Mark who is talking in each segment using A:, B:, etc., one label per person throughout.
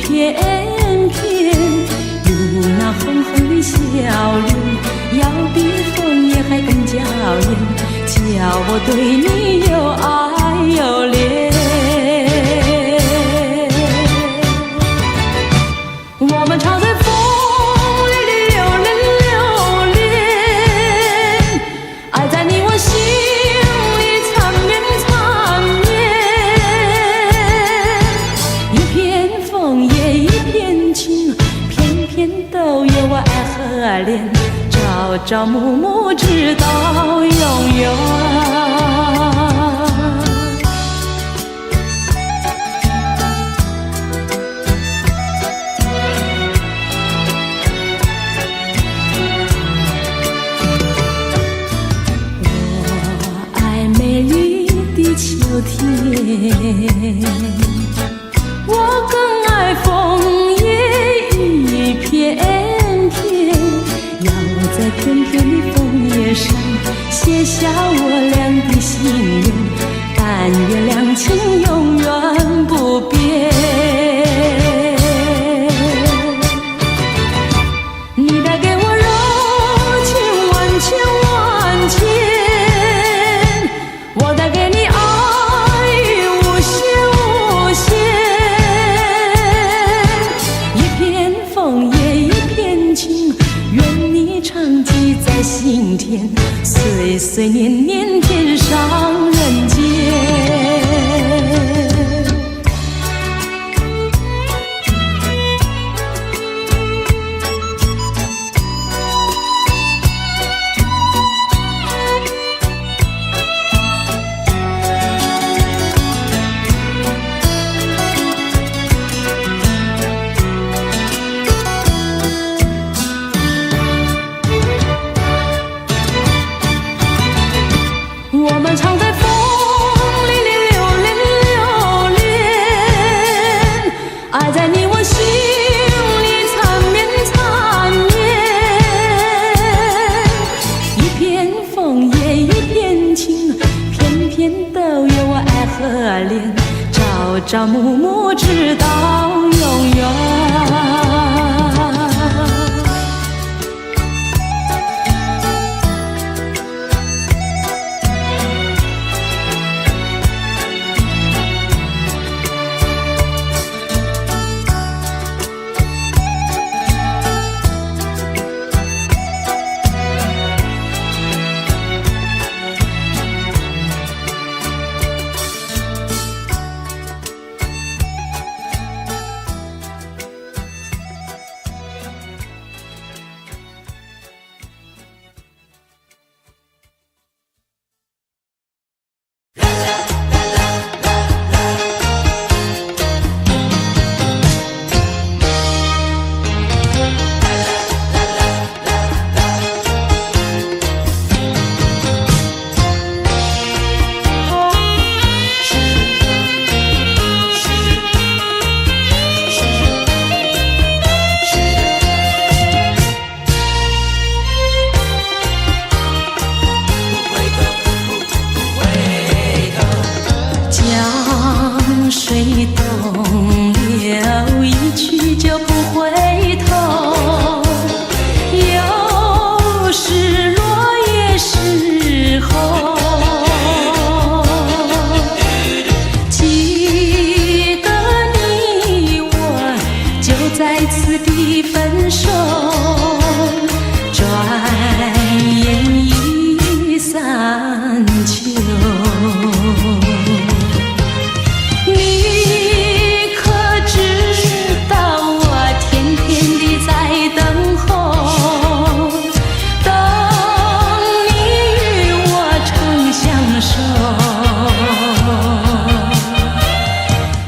A: 片片，有那红红的笑脸，要比枫叶还更娇艳，叫我对你又爱又恋。我们常在风里流连流连，爱在你我心里缠绵缠绵。一片枫叶一片情，片片都有我爱和恋，朝朝暮暮直到永远。秋天，我更爱枫叶一片片，要在片片的枫叶上写下我俩的心愿，但愿两情永远不变。你带给我柔情万千万千，我带给你爱无限无限。一片枫叶一片情，愿你常记在心田，岁岁年年天上人间。我们常在风里流连流连，爱在你我心里缠绵缠绵。一片枫叶一片情，片片都有我爱和恋，朝朝暮暮直到永远。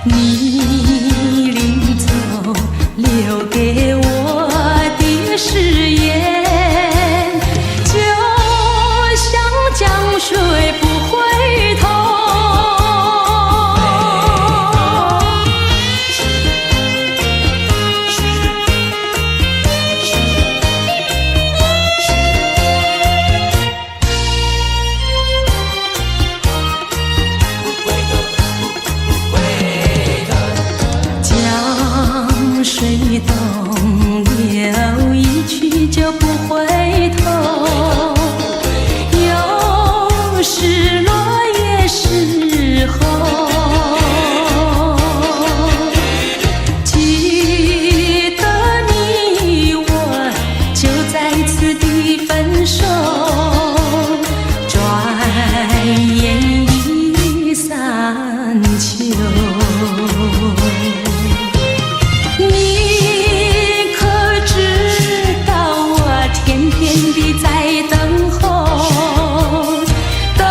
B: 你临走留给我的
A: 水东流，一去就不回头。有时落叶时候，记得你我就在此地分手，转眼已散秋。你可知道我天天地在等候，等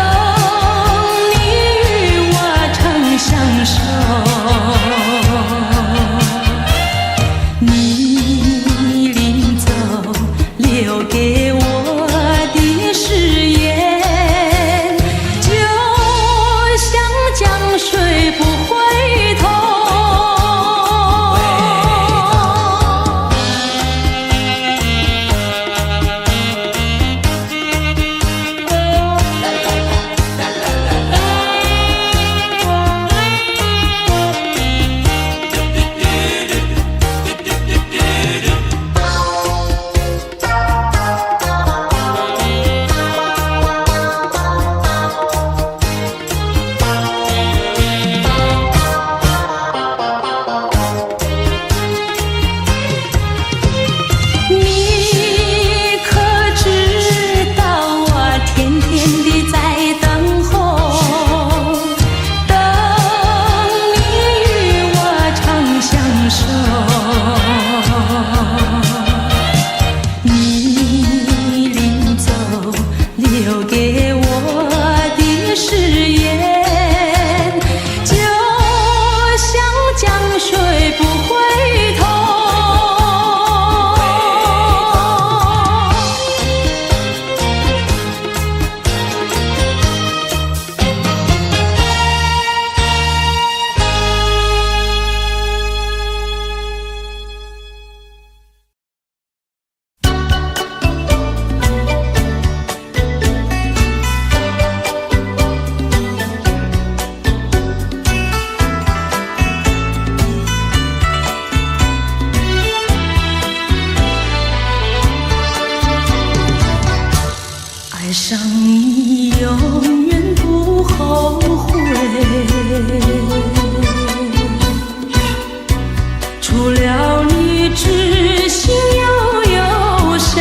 A: 你与我长相守。你临走留给我的誓言，就像江水不回头。你临走留给我的誓言，就像江水不回头。爱上你永远不后悔，除了你知心又有谁？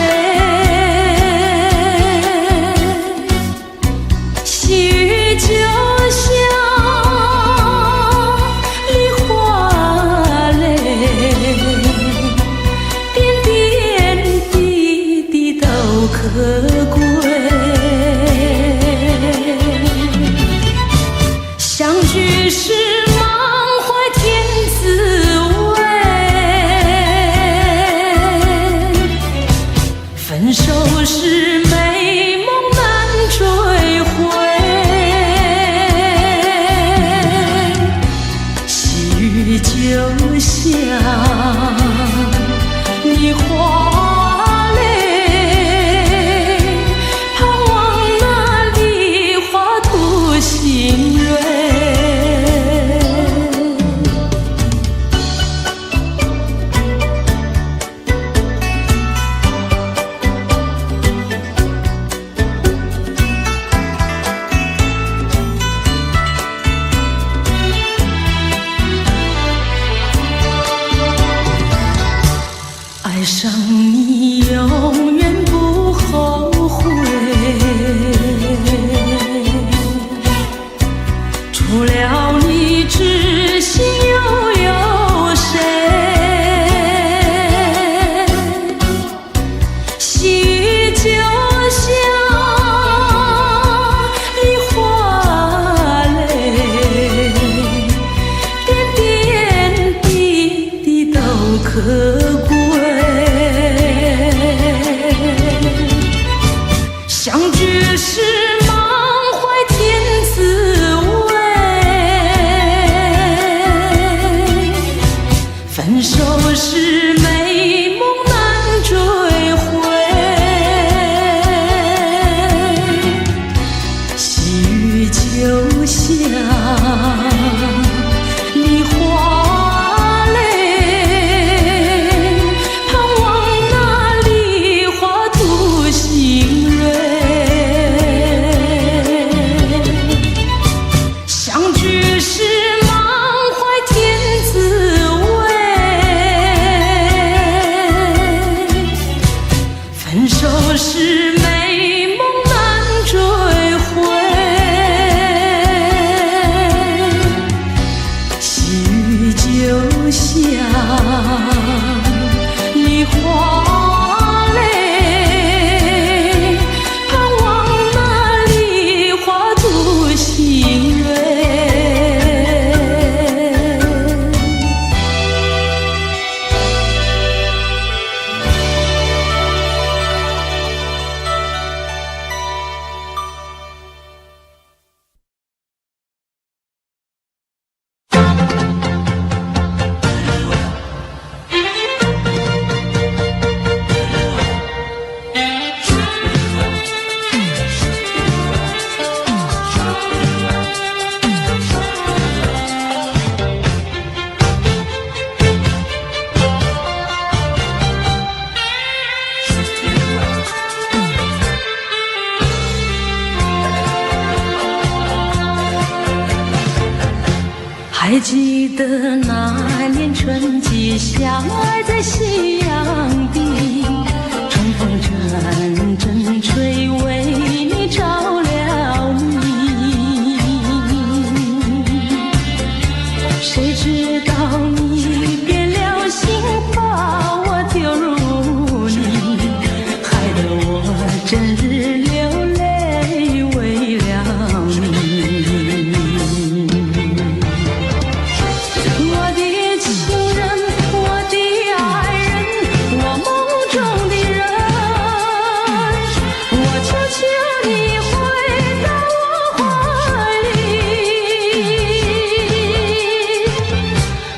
A: 细雨就像梨花泪，点点滴滴都可贵。相聚时满怀甜滋味，分手时美梦难追回。细雨就像梨花泪，盼望那梨花吐新蕊。爱上你永远不后悔，除了你知心又有谁？细雨就像梨花泪，点点滴滴都可贵。相聚时满怀甜滋味，分手时美梦难追回。细雨就像梨花泪，春季相爱在夕阳底，春风阵阵吹，为你着了迷。谁知道你变了心，把我丢入泥，害得我整日流泪为了你。我的情人，我的爱人，我梦中的人，我求求你回到我怀里。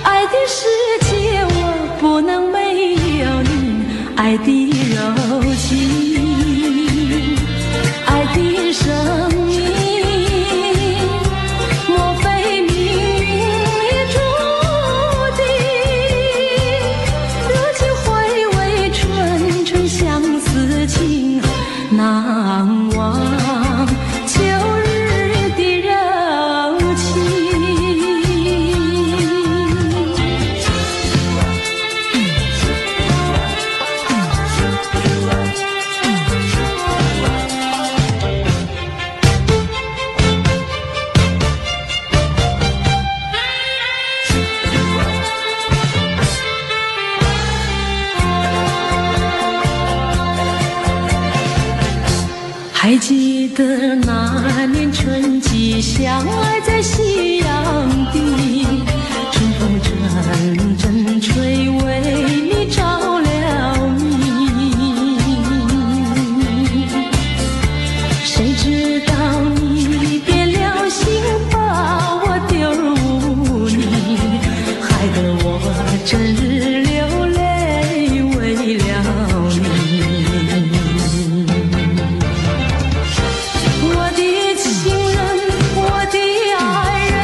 A: 爱的世界我不能没有你，爱的柔情，爱的生命，莫非命运注定？如今回味春春相思情，难忘旧日的柔情。还记得那年春季相爱在夕阳底，春风阵阵吹，为你着了迷。谁知道你变了心，把我丢入泥，害得我整日流泪为了你。我的情人，我的爱人，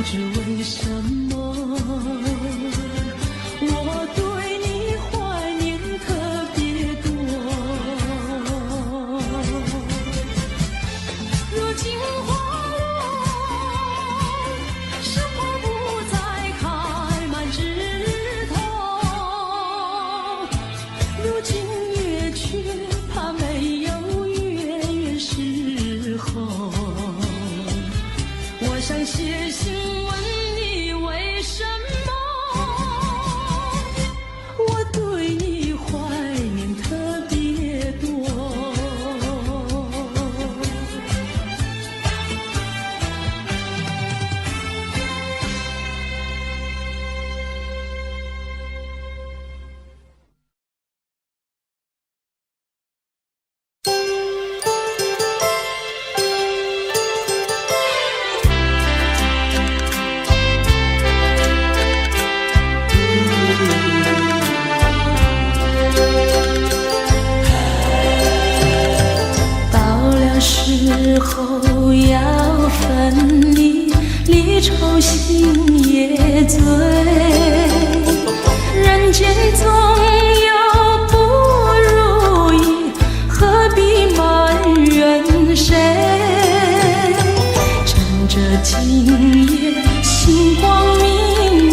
A: 知为什么，我对你怀念特别多。如今花落，生活不再开满枝头。如今月缺，怕没有月圆时候。我想写信问你为什么，我对你怀念特别多。时候要分离，离愁心也醉。人间总有不如意，何必埋怨谁？趁着今夜星光明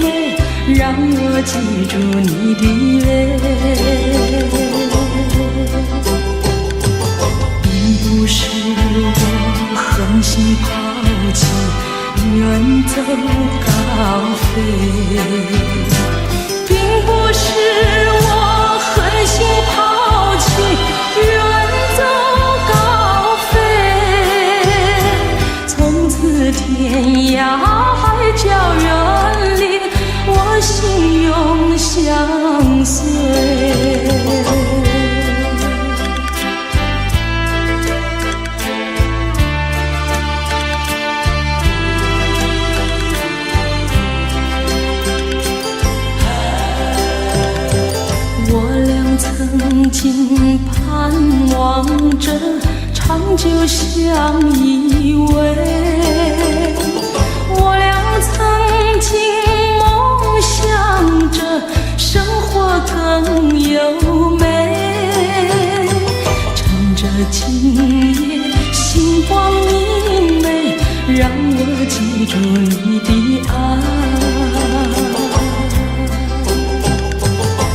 A: 媚，让我记住你的泪。不是我狠心抛弃，远走高飞，并不是我狠心抛弃，远走高飞。从此天涯海角远离，我心永相随。曾经盼望着长久相依偎，我俩曾经梦想着生活更优美。趁着今夜星光明媚，让我记住你的爱。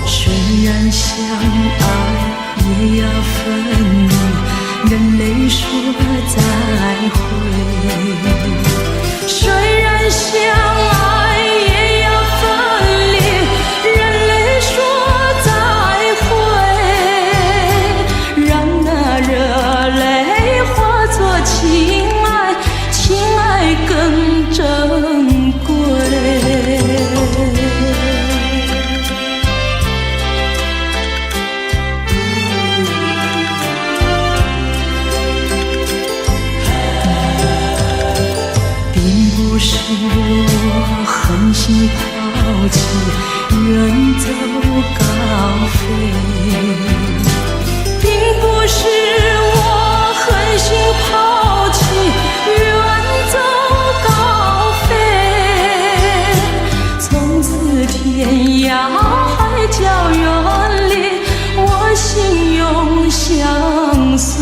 A: 虽然相爱也要分离，任泪说再会。虽然相爱也要分离，任泪说再会。让那热泪化作情爱，情爱更珍贵。不是我狠心抛弃，远走高飞，并不是我狠心抛弃，远走高飞。从此天涯海角远离，我心永相随。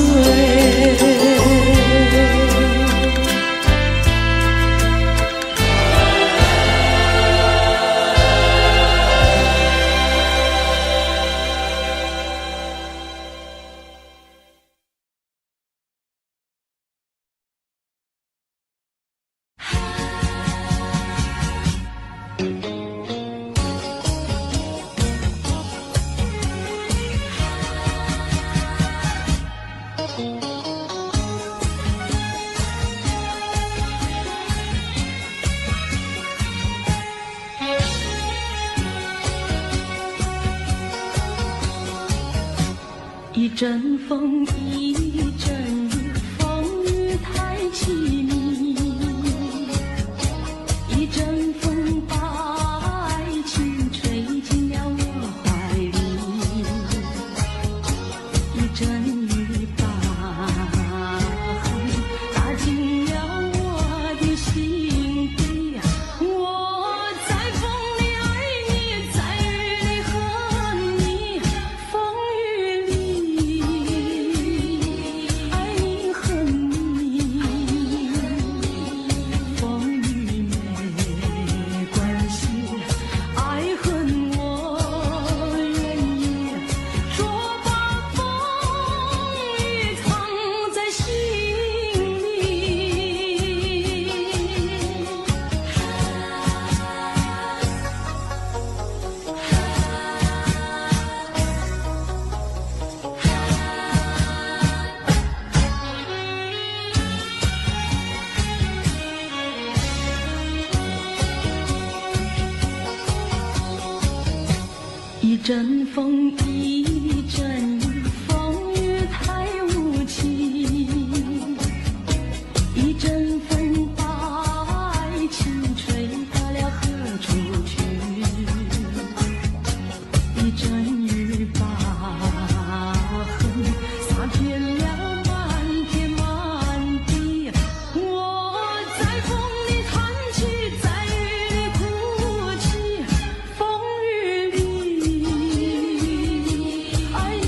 A: 一阵风，一阵雨，风雨太凄迷。一阵风把爱情吹进了我怀里，一阵雨把恨打进了我的心底。阵风，一阵雨，风雨太无情。一阵风把爱情吹到了何处去？一阵雨把恨洒遍了满天满地。我在风里弹起，在雨里哭泣，风雨里爱你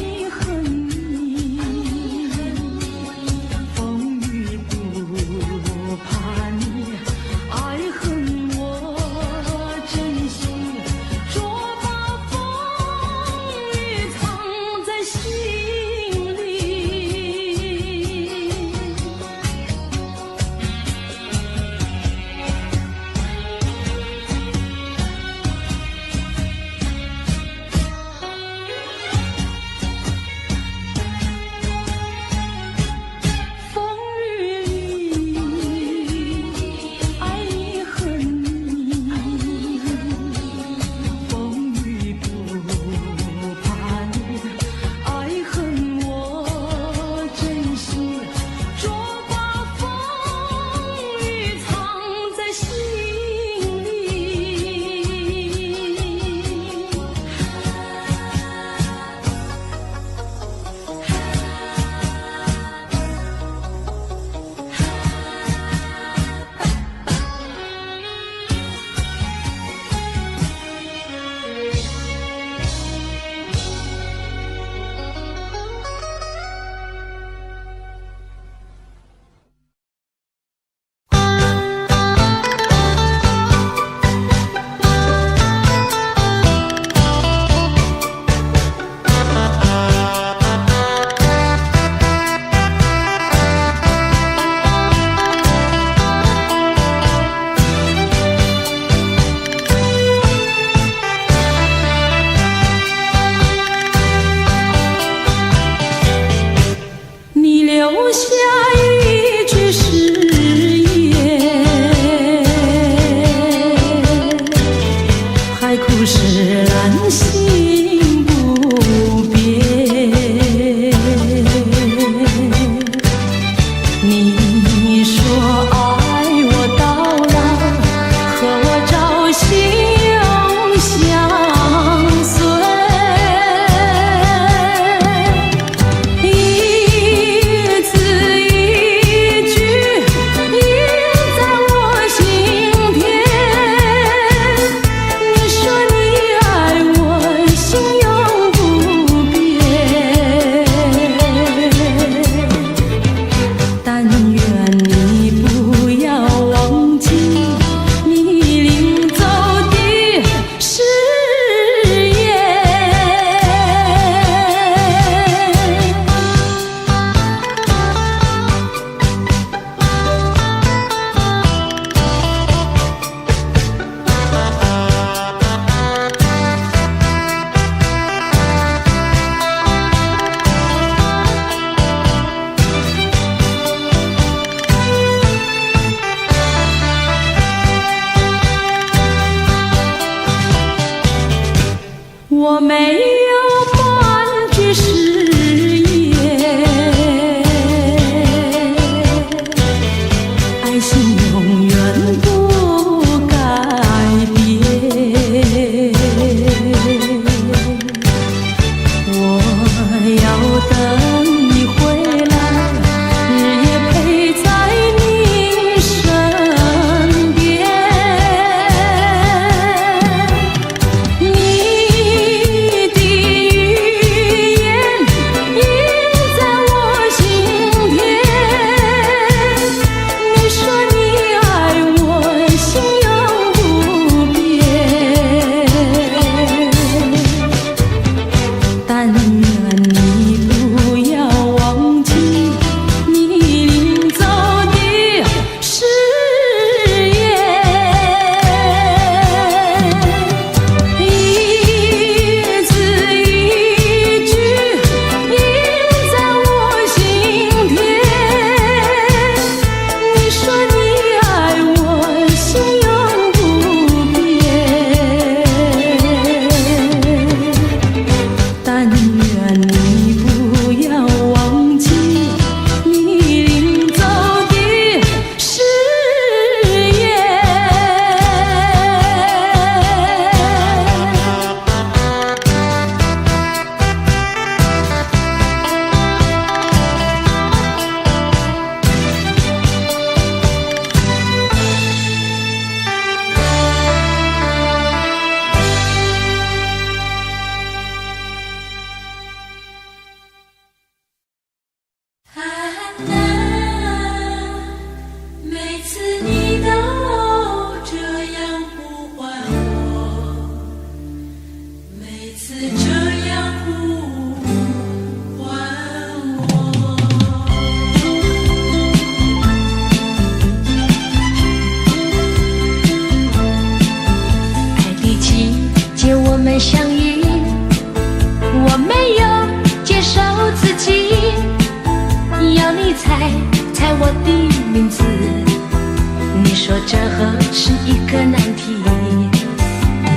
A: 说这何是一个难题，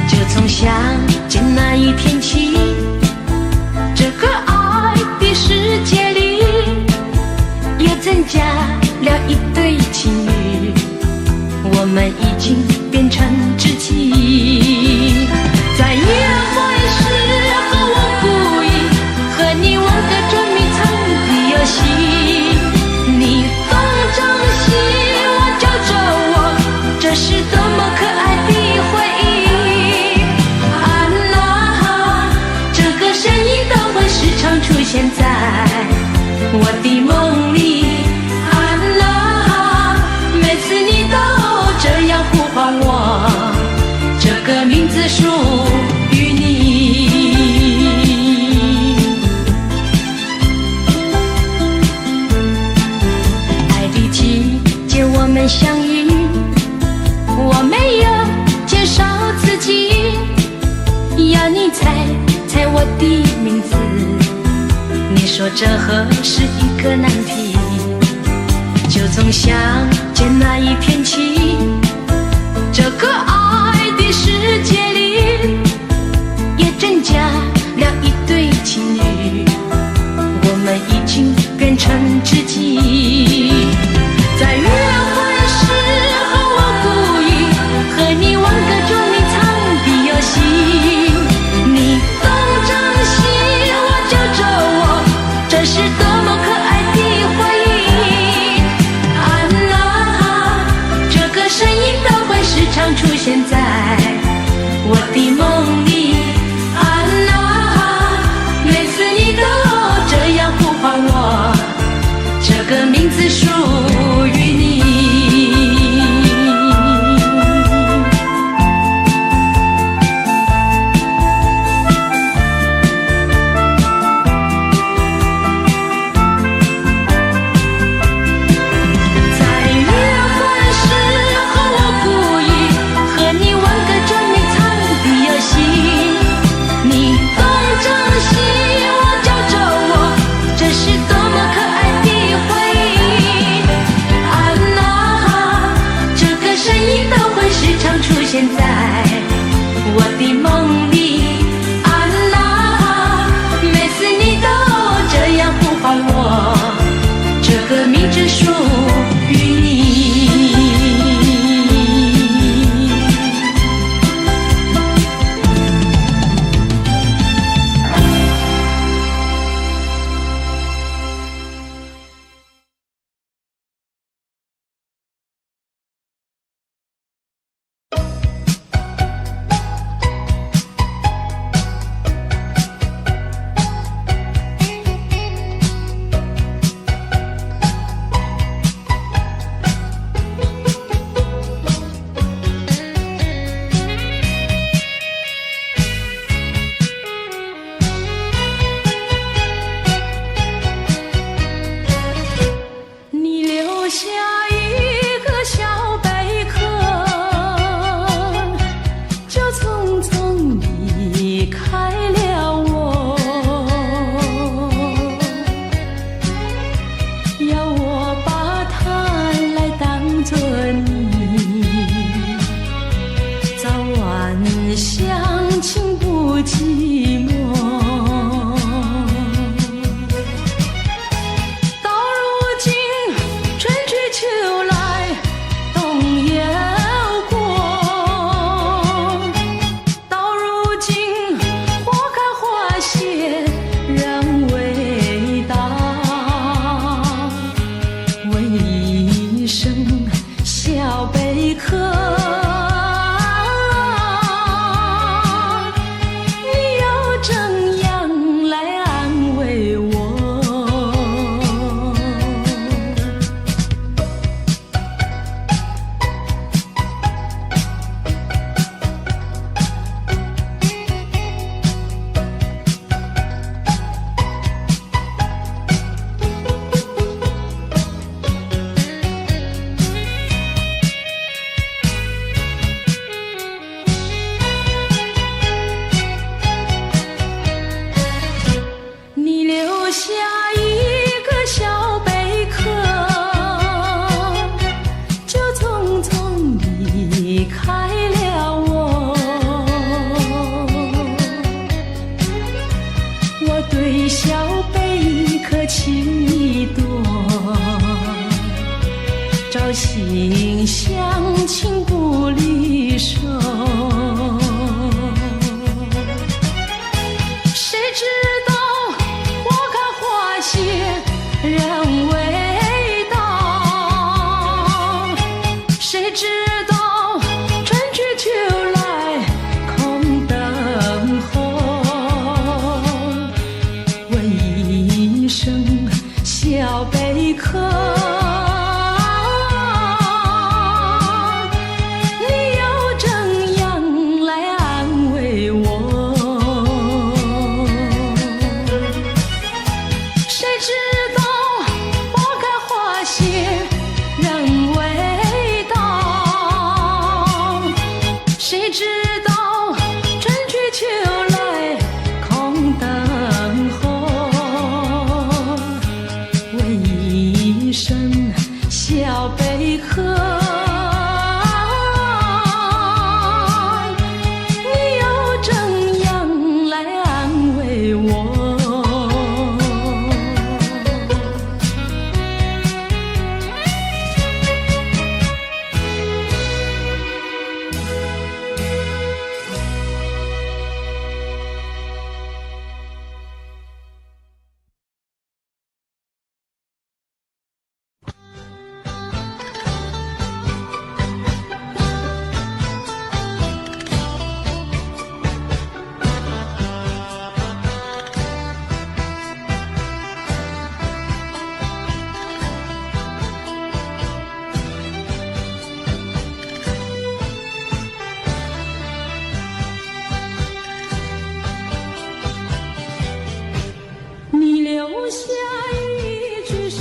A: 就从相见那一天起，这个爱的世界里又增加了一对情侣，我们已经变成知己。在约会时候我故意和你玩个捉迷藏的游戏，你东张西望揪着我，这是多么可爱的回忆。啊啦，这个声音都会时常出现在我的梦里。啊啦，每次你都这样呼唤我，这个名字属于你。爱的季节我们相遇，我没有介绍自己，要你猜猜我的名字，你说这何是一个难题，就从相见那一天起，这个爱的世界里也增加了一对情侣，我们已经变成知己。在约会时候我故意和你玩个捉迷藏的游戏，你东张西望揪着我，这是多么可爱的回忆。啊啦，这个声音都会时常出现在我的梦里。啊啦，每次你都这样呼唤我，这个名字属于你。在约会时候我故意和你玩个捉迷藏的游戏，你东张西望揪着我，这是多么可爱的回忆。啊啦，这个声音都会时常出现在我的梦里。啊啦，每次你都这样呼唤我，这个名字属于你。你留下一个小贝壳，就匆匆离开了我，要我把它来当作你，早晚相亲不寂寞。到如今春去秋来冬又过，到如今花开花谢人未到，为生小贝壳，你又怎样来安慰我？道春去秋来空等候，问一声小贝壳，你要怎样来安慰我？谁知道花开花谢人未到，谁知道春去秋来空等候，问一声小贝壳，你要怎样来安慰我？你留下一句誓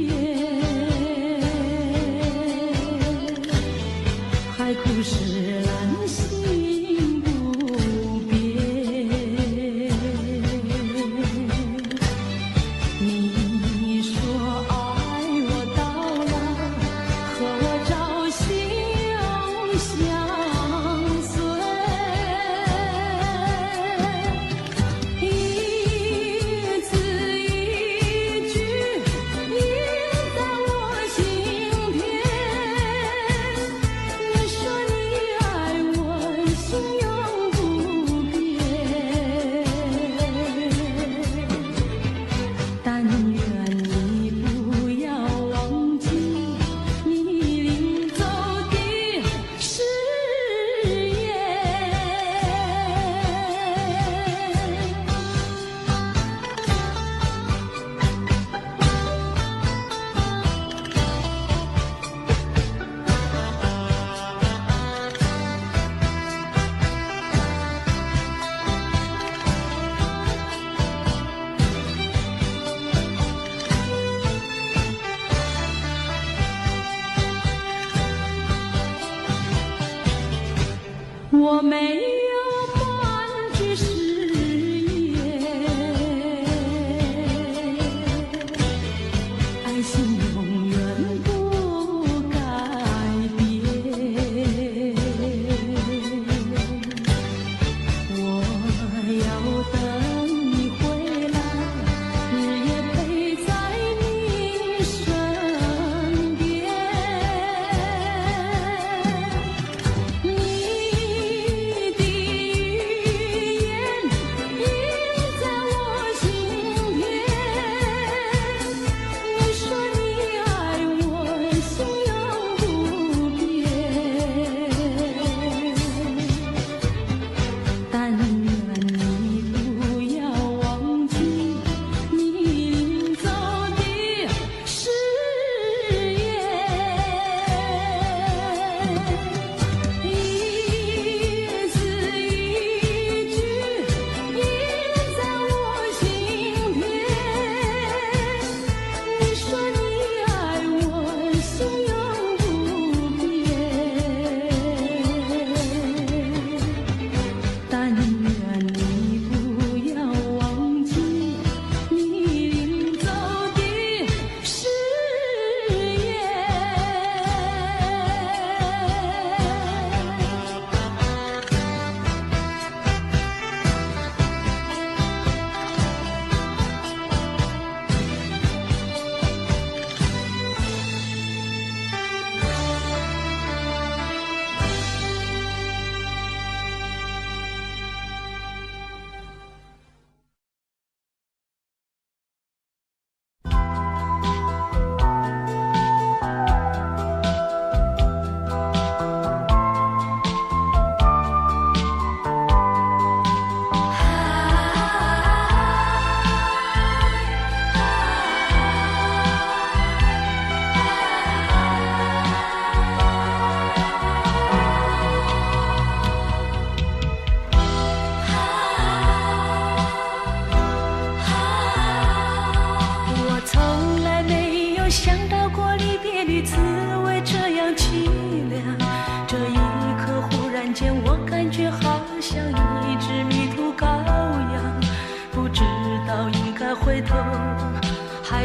A: 言，海枯石烂心不变。你说爱我到老，和我朝夕相随。一字一句印在我心田。你说你爱我，心永不变。但愿你不要忘记你临走的誓言。我没有半句誓言，爱情永远不改变。我要等你回来，日夜陪在你身边。你的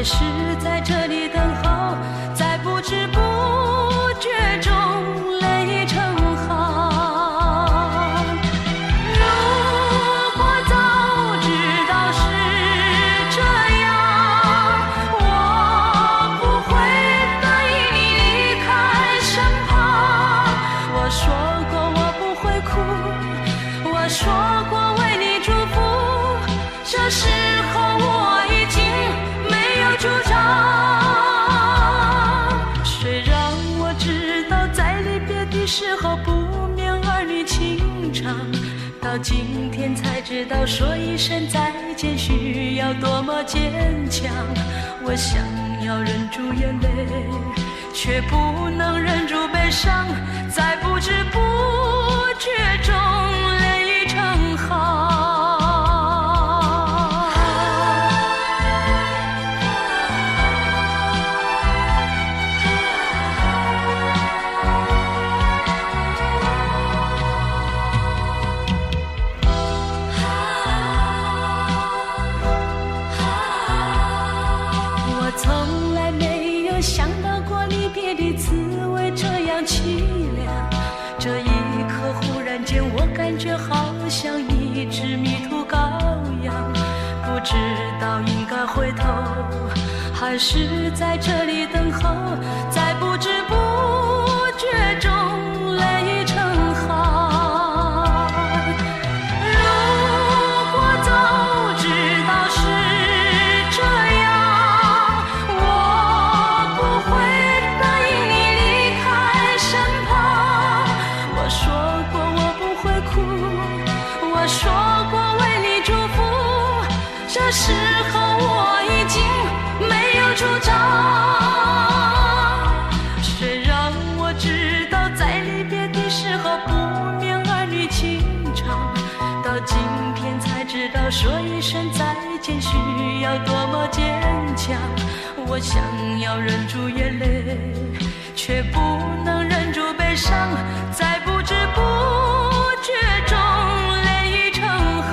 A: 还是在这里等候，在不知不觉中泪成行。如果早知道是这样，我不会答应你离开身旁。我说过我不会哭，我说过为你祝福，这时候我已经没有主张。谁让我知道在离别的时候不免儿女情长，到今天才知道说一声再见需要多么坚强。我想要忍住眼泪，却不能忍住悲伤，在不知不觉中泪成行。我从来没有想到过离别的滋味这样凄凉，这一刻忽然间我感觉好像一只迷途羔羊，不知道应该回头还是在这里等候，在不知不觉中泪成行。如果早知道是这样，我不会答应你离开身旁。我说过我不会哭，我说过为你祝福，这时候我已经没有主张。谁让我知道在离别的时候不免儿女情长，到今天才知道说一声再见需要多么坚强。我想要忍住眼泪，却不能忍住悲伤，在不知不觉中泪成行。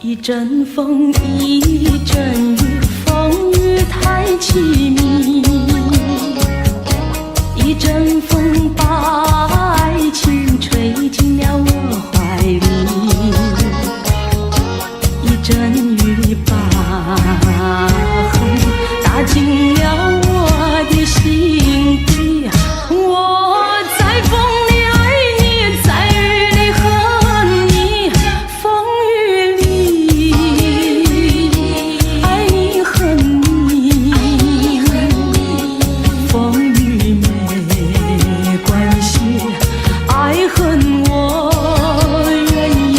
A: 一阵风一阵雨，风雨太凄迷，一阵风把爱情吹进了我怀里，一阵雨把恨打进了我的心底。我在风里爱你，在雨里恨你，风雨里爱你恨你，风雨没关系，爱恨我愿意，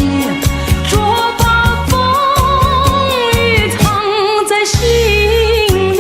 A: 捉把风雨藏在心里。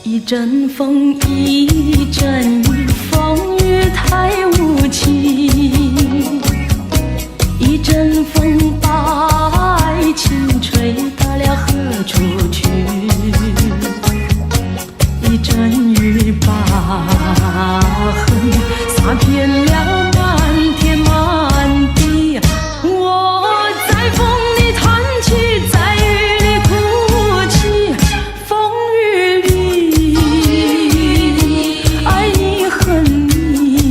A: 一阵风一阵雨，风雨太无情，一阵风把爱情吹到了何处去，一阵雨把恨洒遍了满天满地。我在风里叹气，在雨里哭泣，风雨里爱你恨你，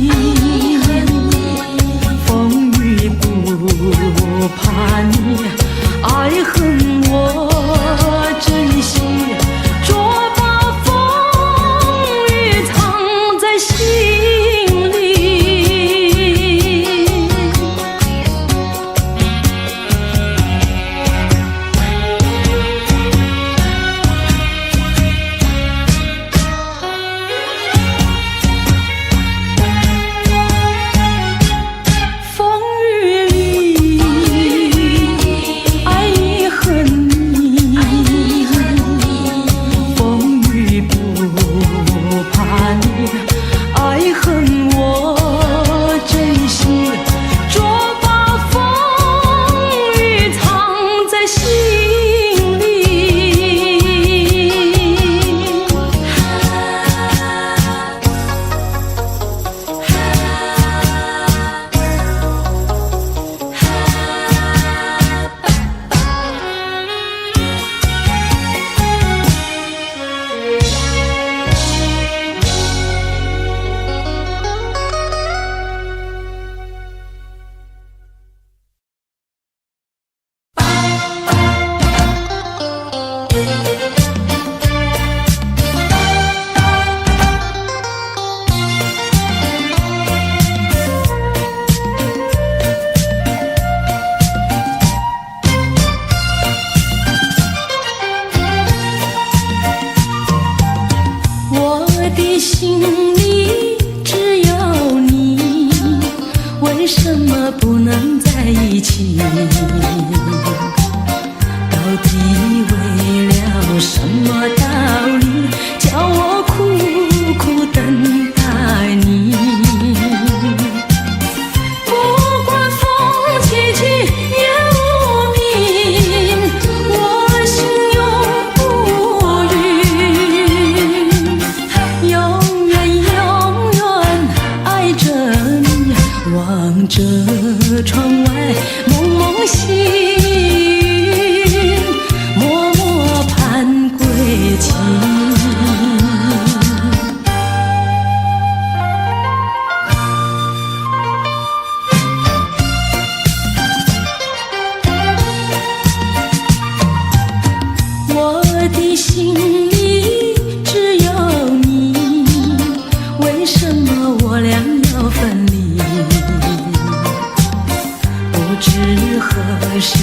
A: 何时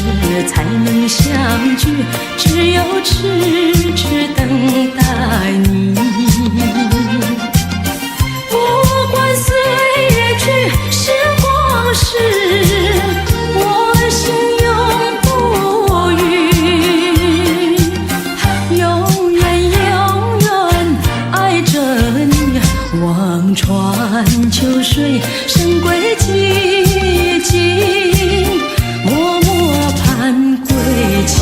A: 才能相聚？只有痴痴等待你。不管岁月去，时光逝，我心永不渝，永远永远爱着你。望穿秋水，神归寂静，默默盼归期。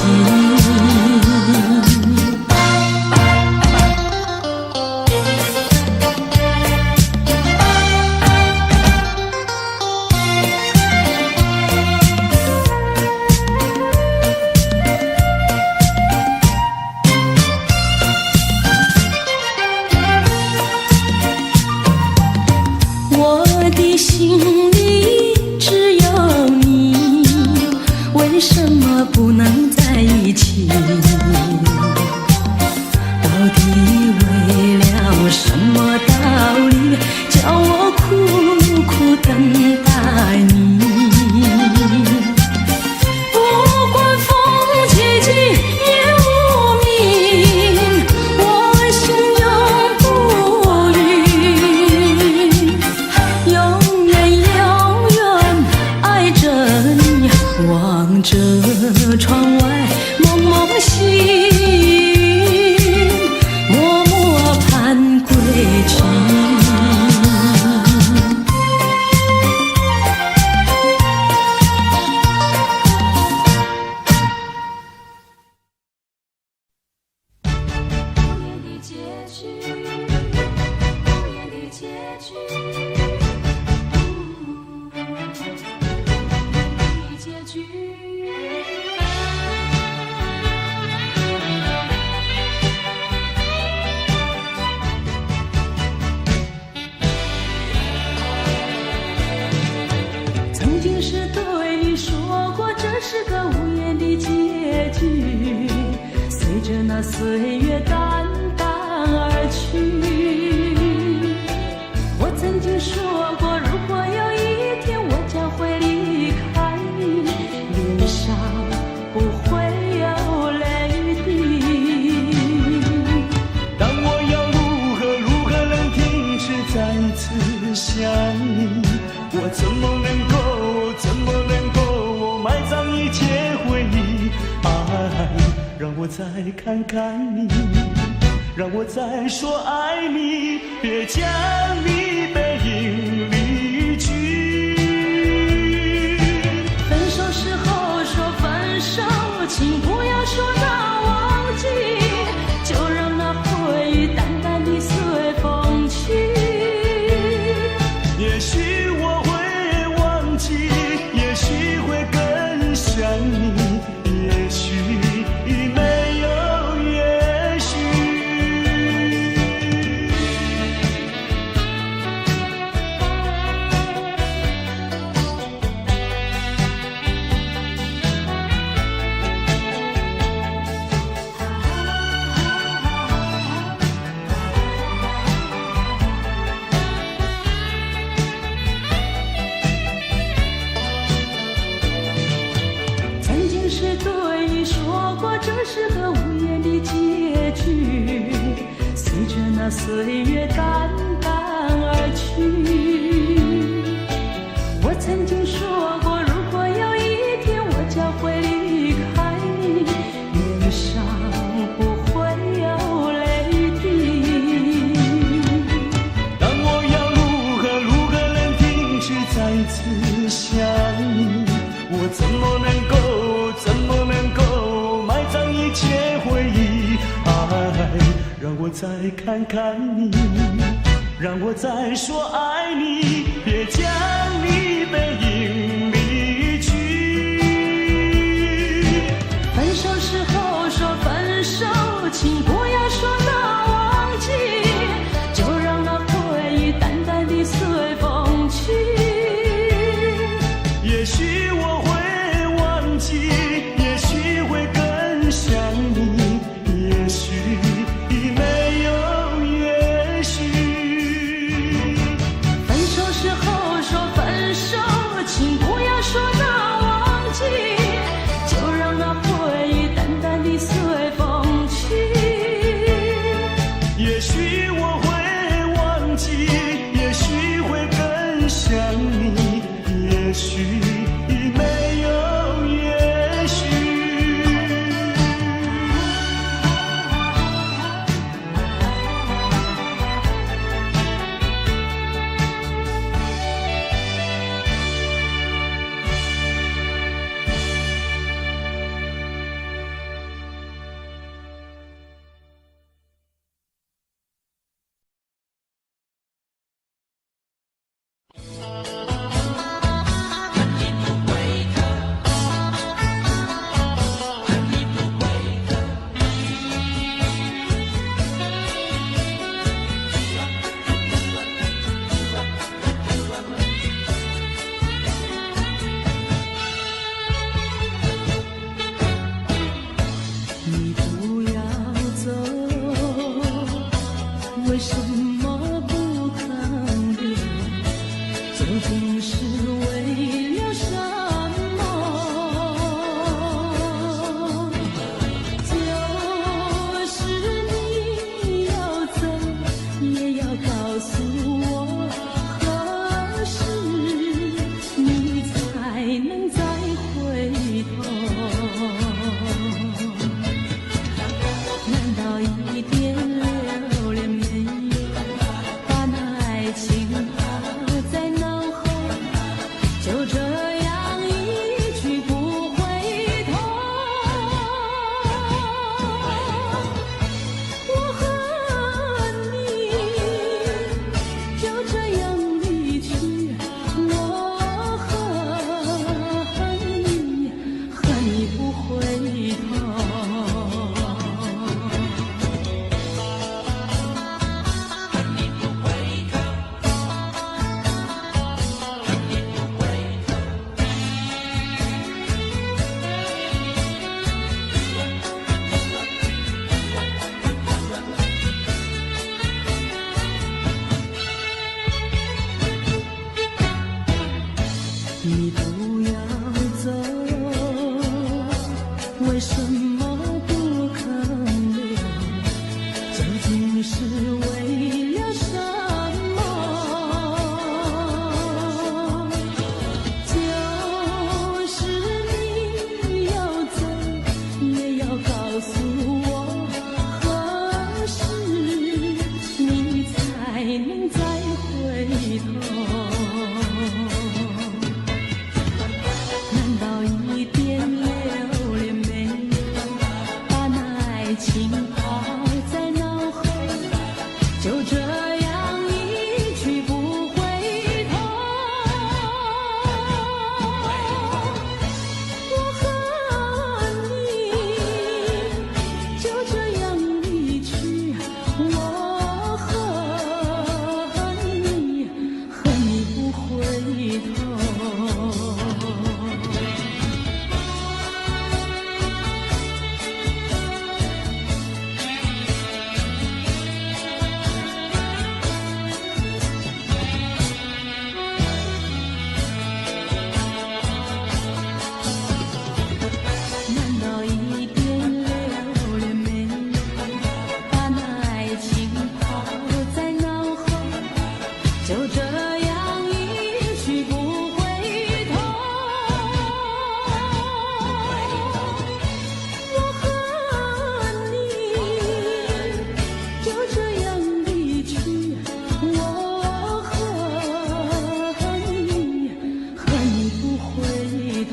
A: 我的心里只有你，为什么不能在一起？到底为了什么道理，叫我苦苦等待你？不管风起起，夜无明，我心永不渝，永远永远爱着你。望着窗外蒙蒙细雨，默默盼归期。曾经是对你说过，这是个无言的结局，随着那岁月淡淡而去。我曾经说过，如果有一天我将会离开你，脸上不会有泪滴。
B: 但我要如何能停止再次想你？我怎么能够埋葬一切回忆？爱，让我再看看你，让我再说爱你，别将你背影离去。
A: 分手时候说分手，请不要说那忘记，就让那回忆淡淡地随风去。
B: 也许我会忘记，也许会更想你，也许没有也许。
A: 曾经是对你说过，这是个无言的结局，随着那岁月淡淡而去。我曾经说过，如果有一天我将会离开你，脸上不会有泪滴。
B: 但我要如何能停止再次想你？我怎么能够埋葬一切回忆？爱，让我再看看你，让我再说爱你，别将你背影离去。
A: 分手时候说分手，请不要说那忘记，就让那回忆淡淡地随风去。
B: 也许我会忘记，也许会更想你，也许没有也许。
A: 分手时候说分手，为什么不肯留？究竟是为了什么？就是你要走，也要告诉我何时你才能再回头。难道一点留恋没有，把那爱情抛在脑后，就这样一去不回头？我和你就这样离去，我和你不回头。难道一点留恋没有，把那爱情抛在脑后，就这样一去不回头？我和你就这样离去，我和你不回头。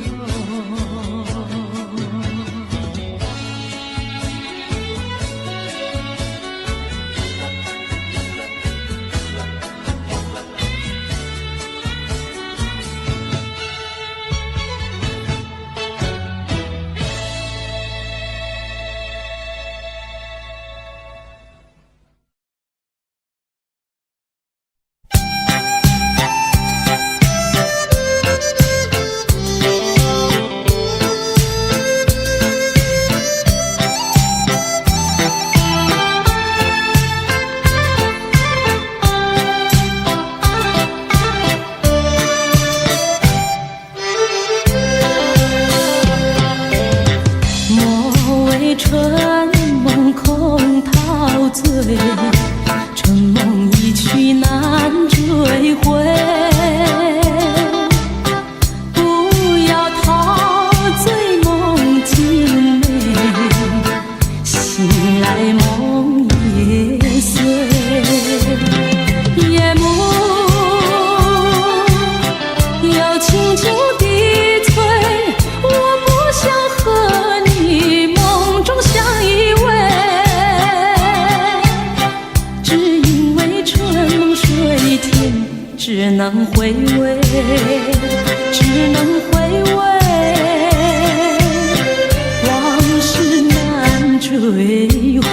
A: 莫为春梦空陶醉，春梦一去难追回。不要陶醉梦境美，醒来梦也碎。夜幕又轻轻地催，我不想和你梦中相依偎，只因为春梦水天，只能回味，只能回味，往事难追回。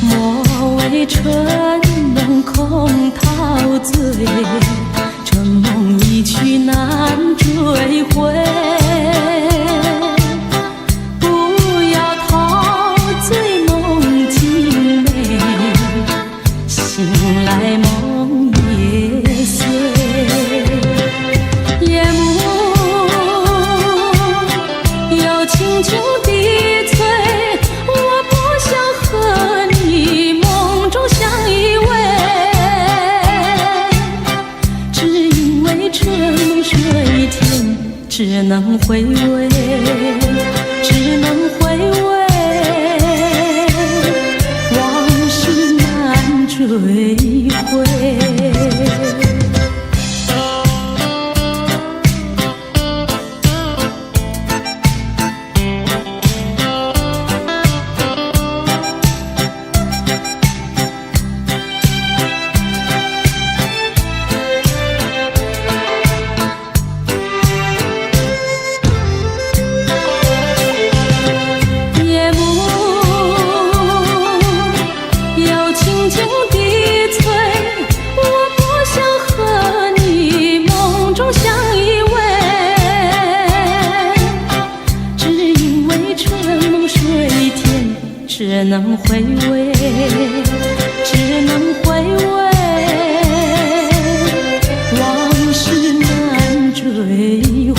A: 莫为春梦空陶醉，春梦一去难追回。不要陶醉梦境美，醒来梦也碎。夜幕又轻轻地催，我不想和你梦中相依偎，只因为春梦水天，只能回味，只能回味，往事难追回。夜幕又轻轻地催，能回味，只能回味，往事难追回。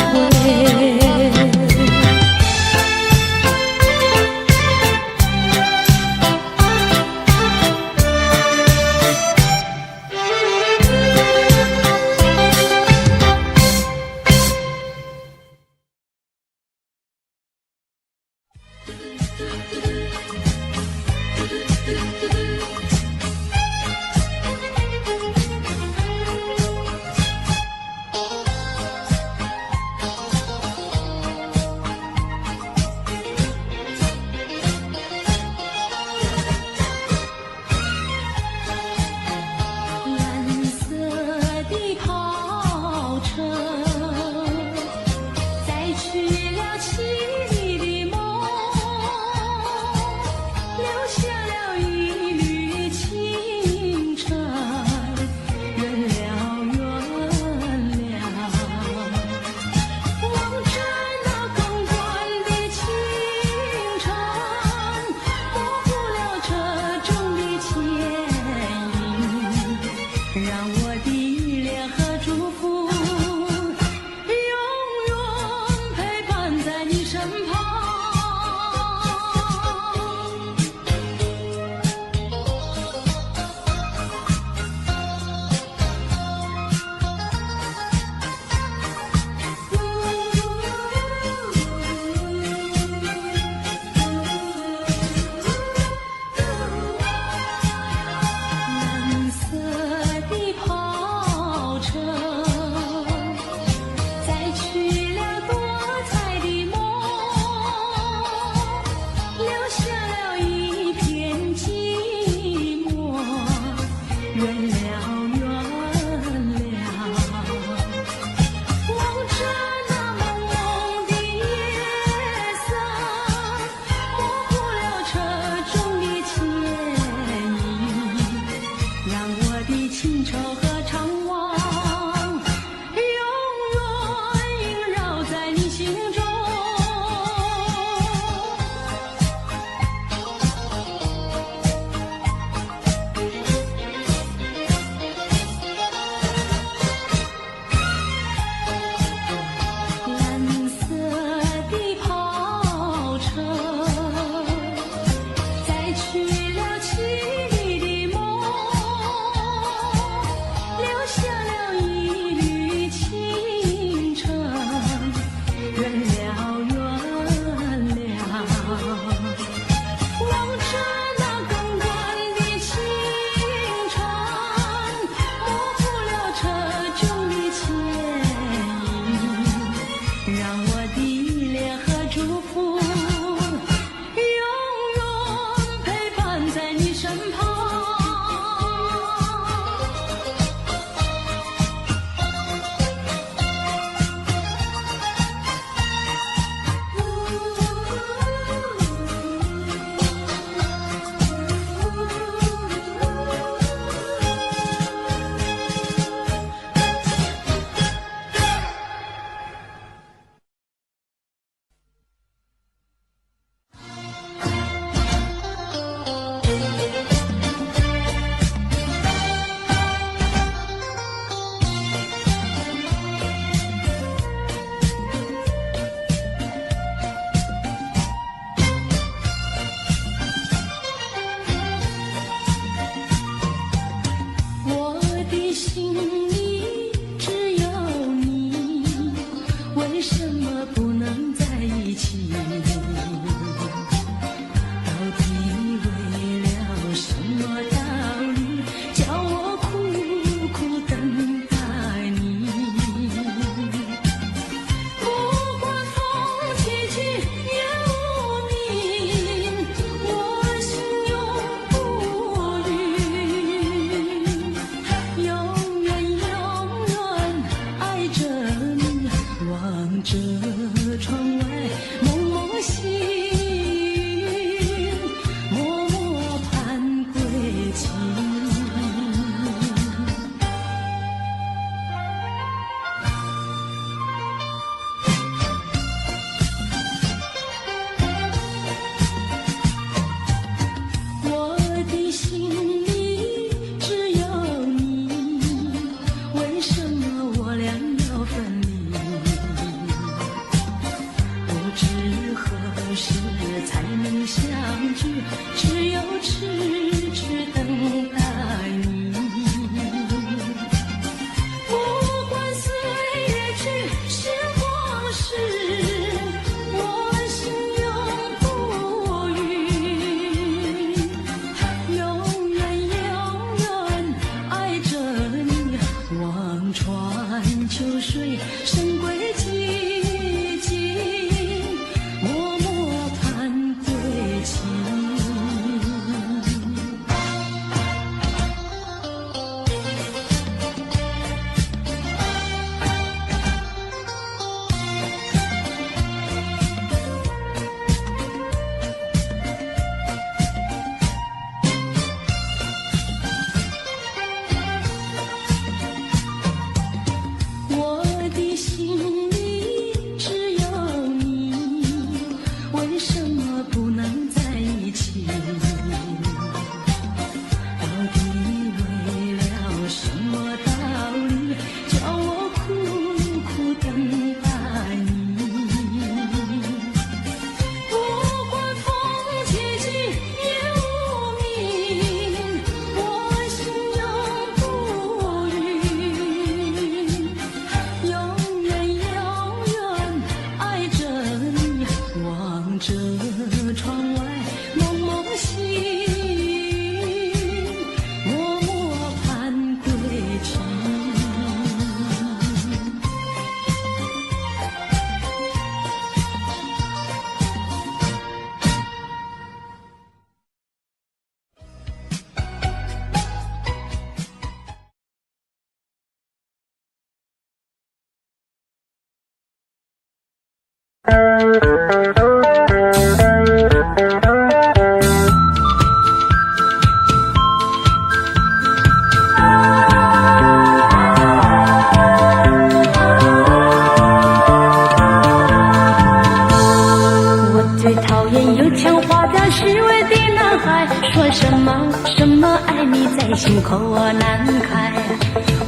A: 心口难开，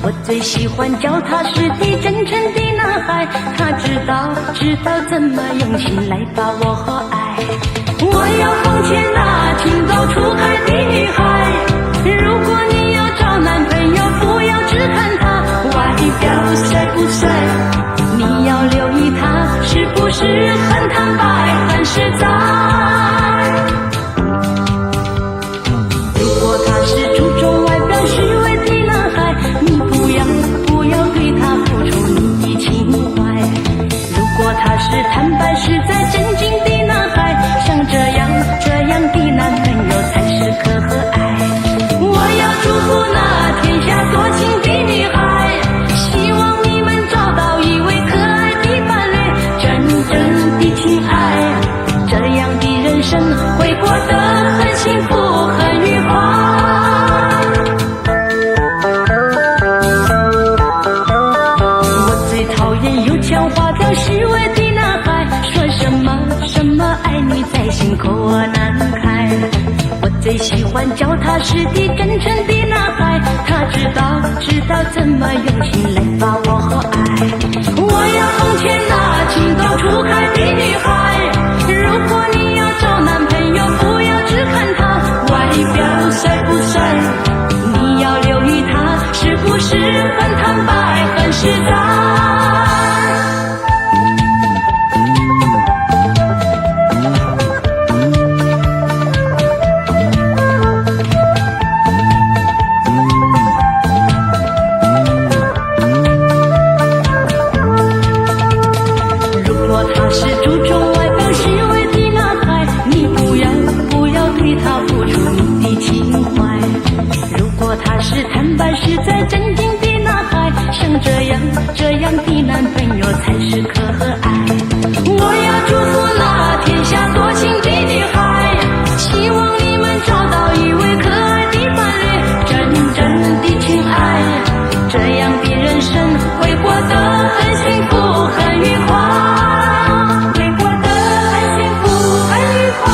A: 我最喜欢脚踏实地真诚的男孩，他知道怎么用心来把我爱。我要奉劝那情窦初开的女孩，如果你要找男朋友，不要只看他外表帅不帅，你要留意他是不是很坦白很实在。是坦白实在真经的男孩，像这样的男朋友才是可和爱。我要祝福那天下多情的女孩，希望你们找到一位可爱的伴侣，真正的情爱，这样的人生会过得很幸福很愉快。我最讨厌有腔滑调虚伪的什么爱你在心口难开，我最喜欢脚踏实地真诚的男孩，他知道怎么用心来把我爱。我要奉劝那情窦初开的女孩，如果你要找男朋友，不要只看他外表帅不帅，你要留意他是不是很坦白很实在。实在真经的男孩，像这样的男朋友才是可和爱。我要祝福那天下多情的女孩，希望你们找到一位可爱的伴侣，真正的情爱，这样的人生会过得很幸福很愉快，会过得很幸福很愉快。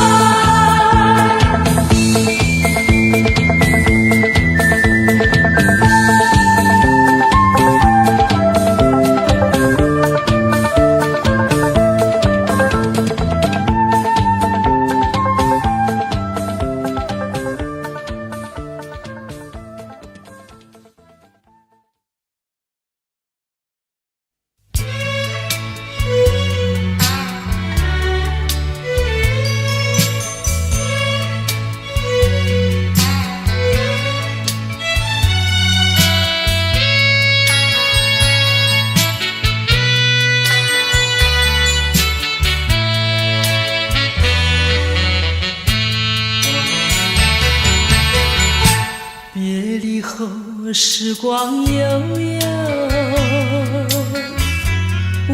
A: 时光悠悠，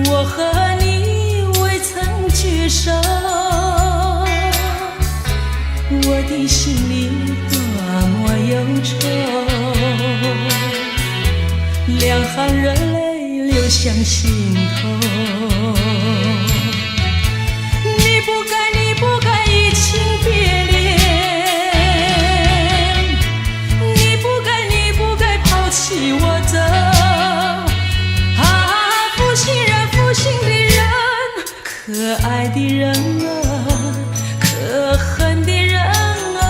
A: 我和你未曾聚首，我的心里多么忧愁，两行热泪流向心头。你不该移情别恋，替我走啊，负心的人，可爱的人啊，可恨的人啊，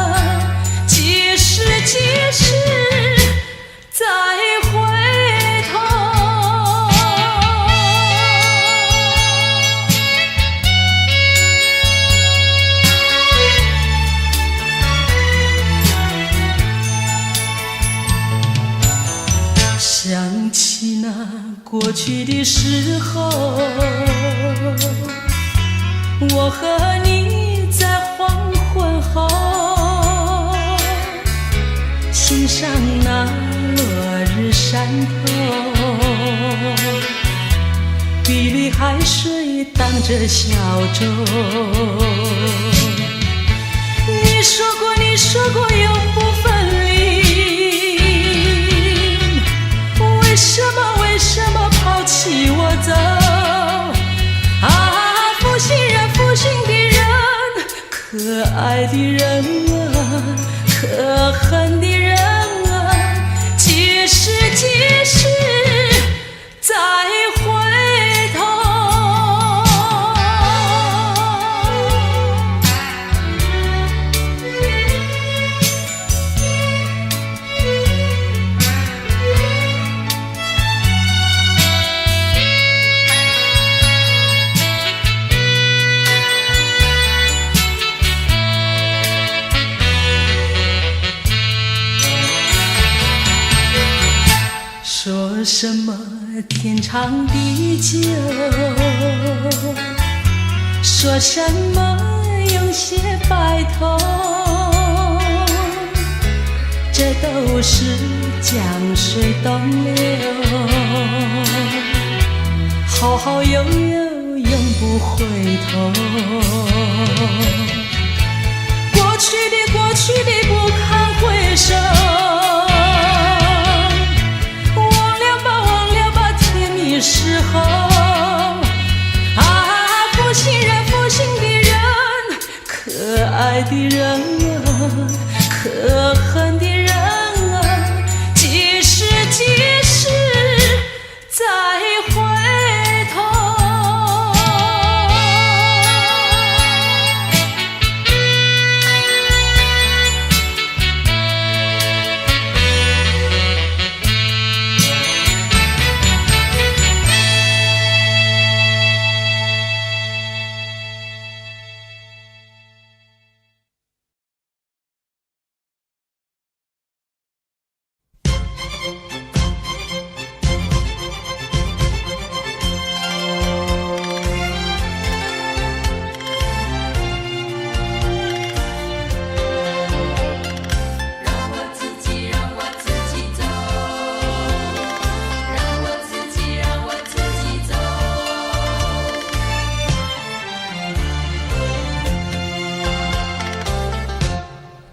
A: 几时再回头。想起那过去的时候，我和你在黄昏后欣赏那落日山头，碧绿海水荡着小舟。你说过，你说过永不分离，为什么，为什么抛弃我走？啊，负心人，负心的人，可爱的人啊，可恨的人啊，几时，几时再回头？说什么天长地久，说什么永结白头，这都是江水东流，好好悠悠永不回头。过去的，过去的不堪回首，时候啊，负心人，负心的人，可爱的人啊，可恨的人啊，几时，几时再回头？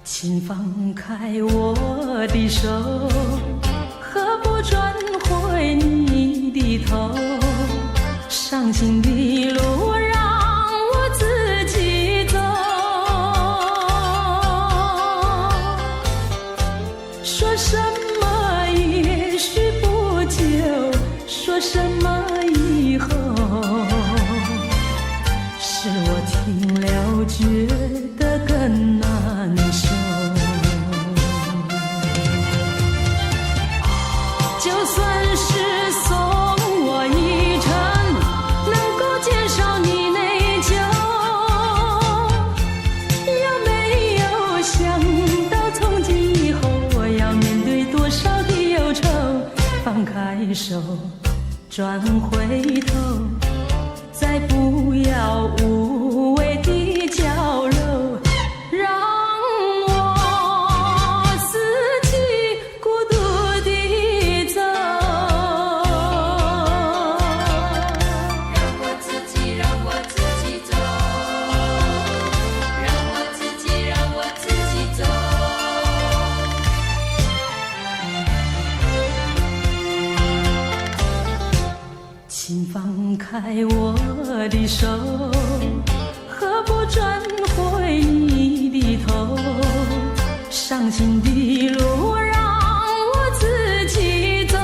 A: 请放开我的手，何不转回你的头？伤心的路让我自己走，说什么也许不久，说什么以后，是我听了觉得更难受。就算是送我一程，能够减少你内疚，有没有想到从今以后我要面对多少的忧愁？放开手，转回头，再不要无谓的交流，让请放开我的手，何不转回你的头？伤心的路让我自己走，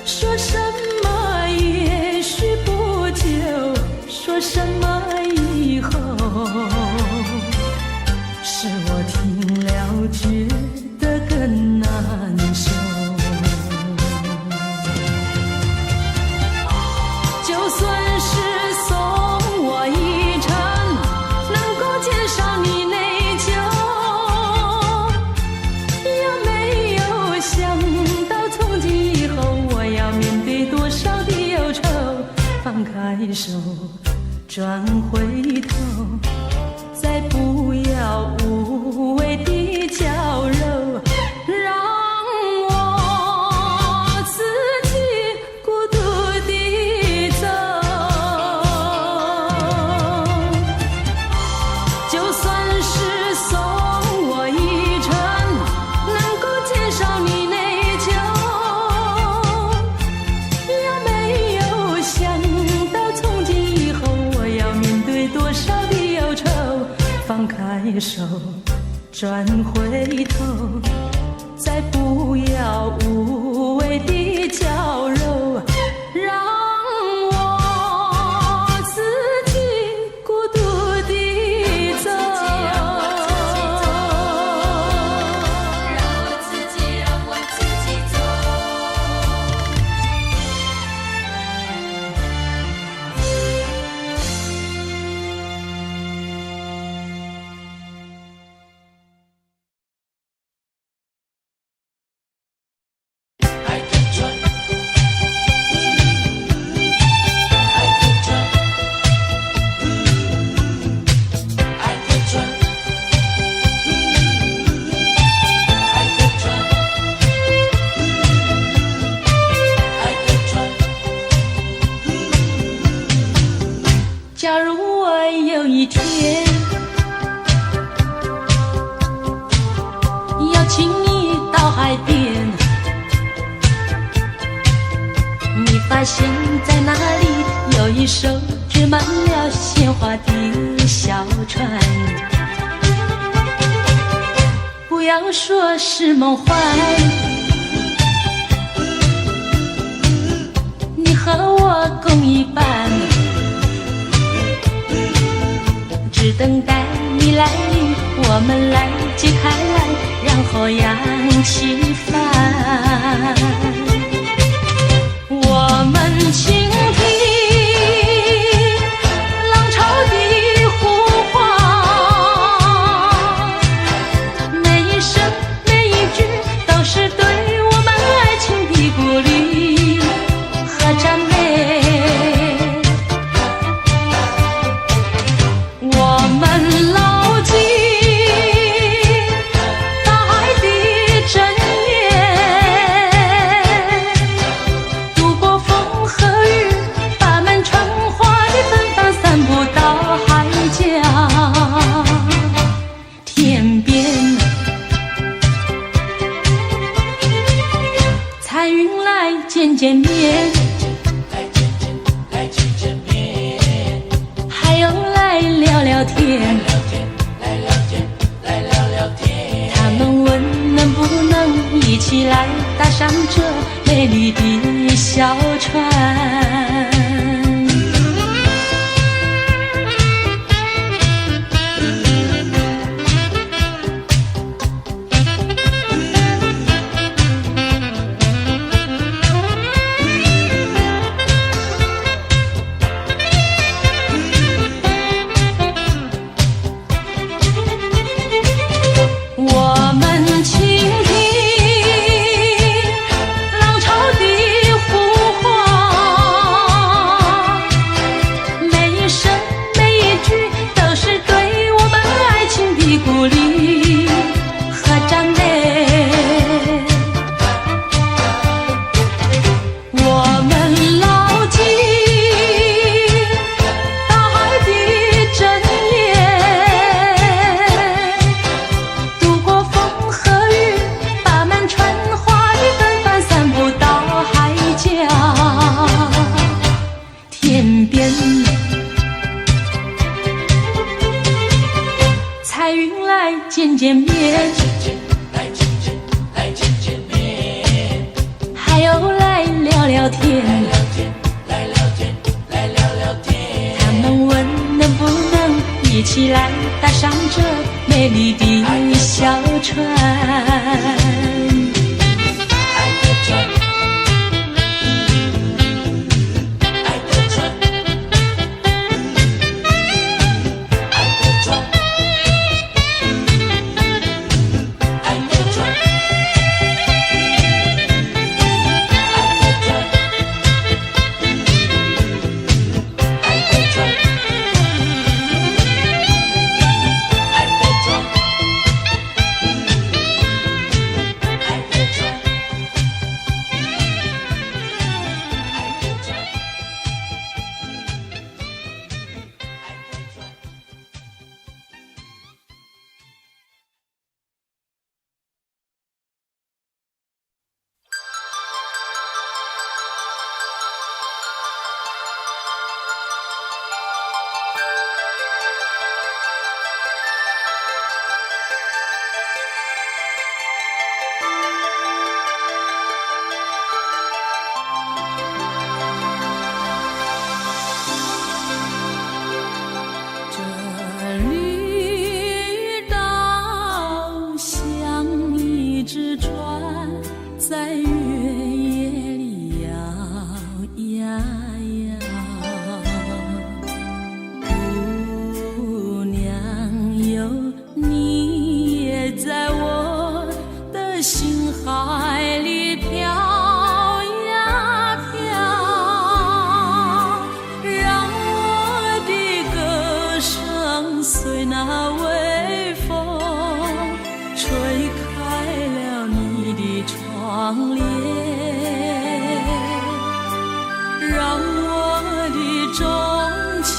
A: 说什么也许不久，说什么以后，是我听了觉得更难受。就算是送我一程，能够减少你内疚，有没有想到从今以后我要面对多少的忧愁？放开手，转回头，再不要无谓的交流，让我自己转回头，再不要无谓的娇柔，让我自己孤独地走，让我自己走。假如我有一天邀请你到海边，你发现在那里有一艘织满了鲜花的小船，不要说是梦幻，你和我共一半，只等待你来临，我们来揭开来，然后扬起帆。我们倾听浪潮的呼唤，每一声每一句都是对我们爱情的鼓励和赞美。我们牢记大海的箴言，度过风和雨，把满春花的芬芳散布到海角天边。彩云来见见面，还有来聊聊天，他们问能不能一起来搭上这美丽的小船。我们倾听浪潮的呼唤，每一声每一句都是对我们爱情的鼓励和赞美。我们牢记大海的箴言，度过风和雨，把满春花的芬芳散布到海角天边。彩云来见见面，还有来聊聊天，他们问能不能一起来搭上这美丽的小船。心海里飘呀飘，让我的歌声随那微风吹开了你的窗帘，让我的钟情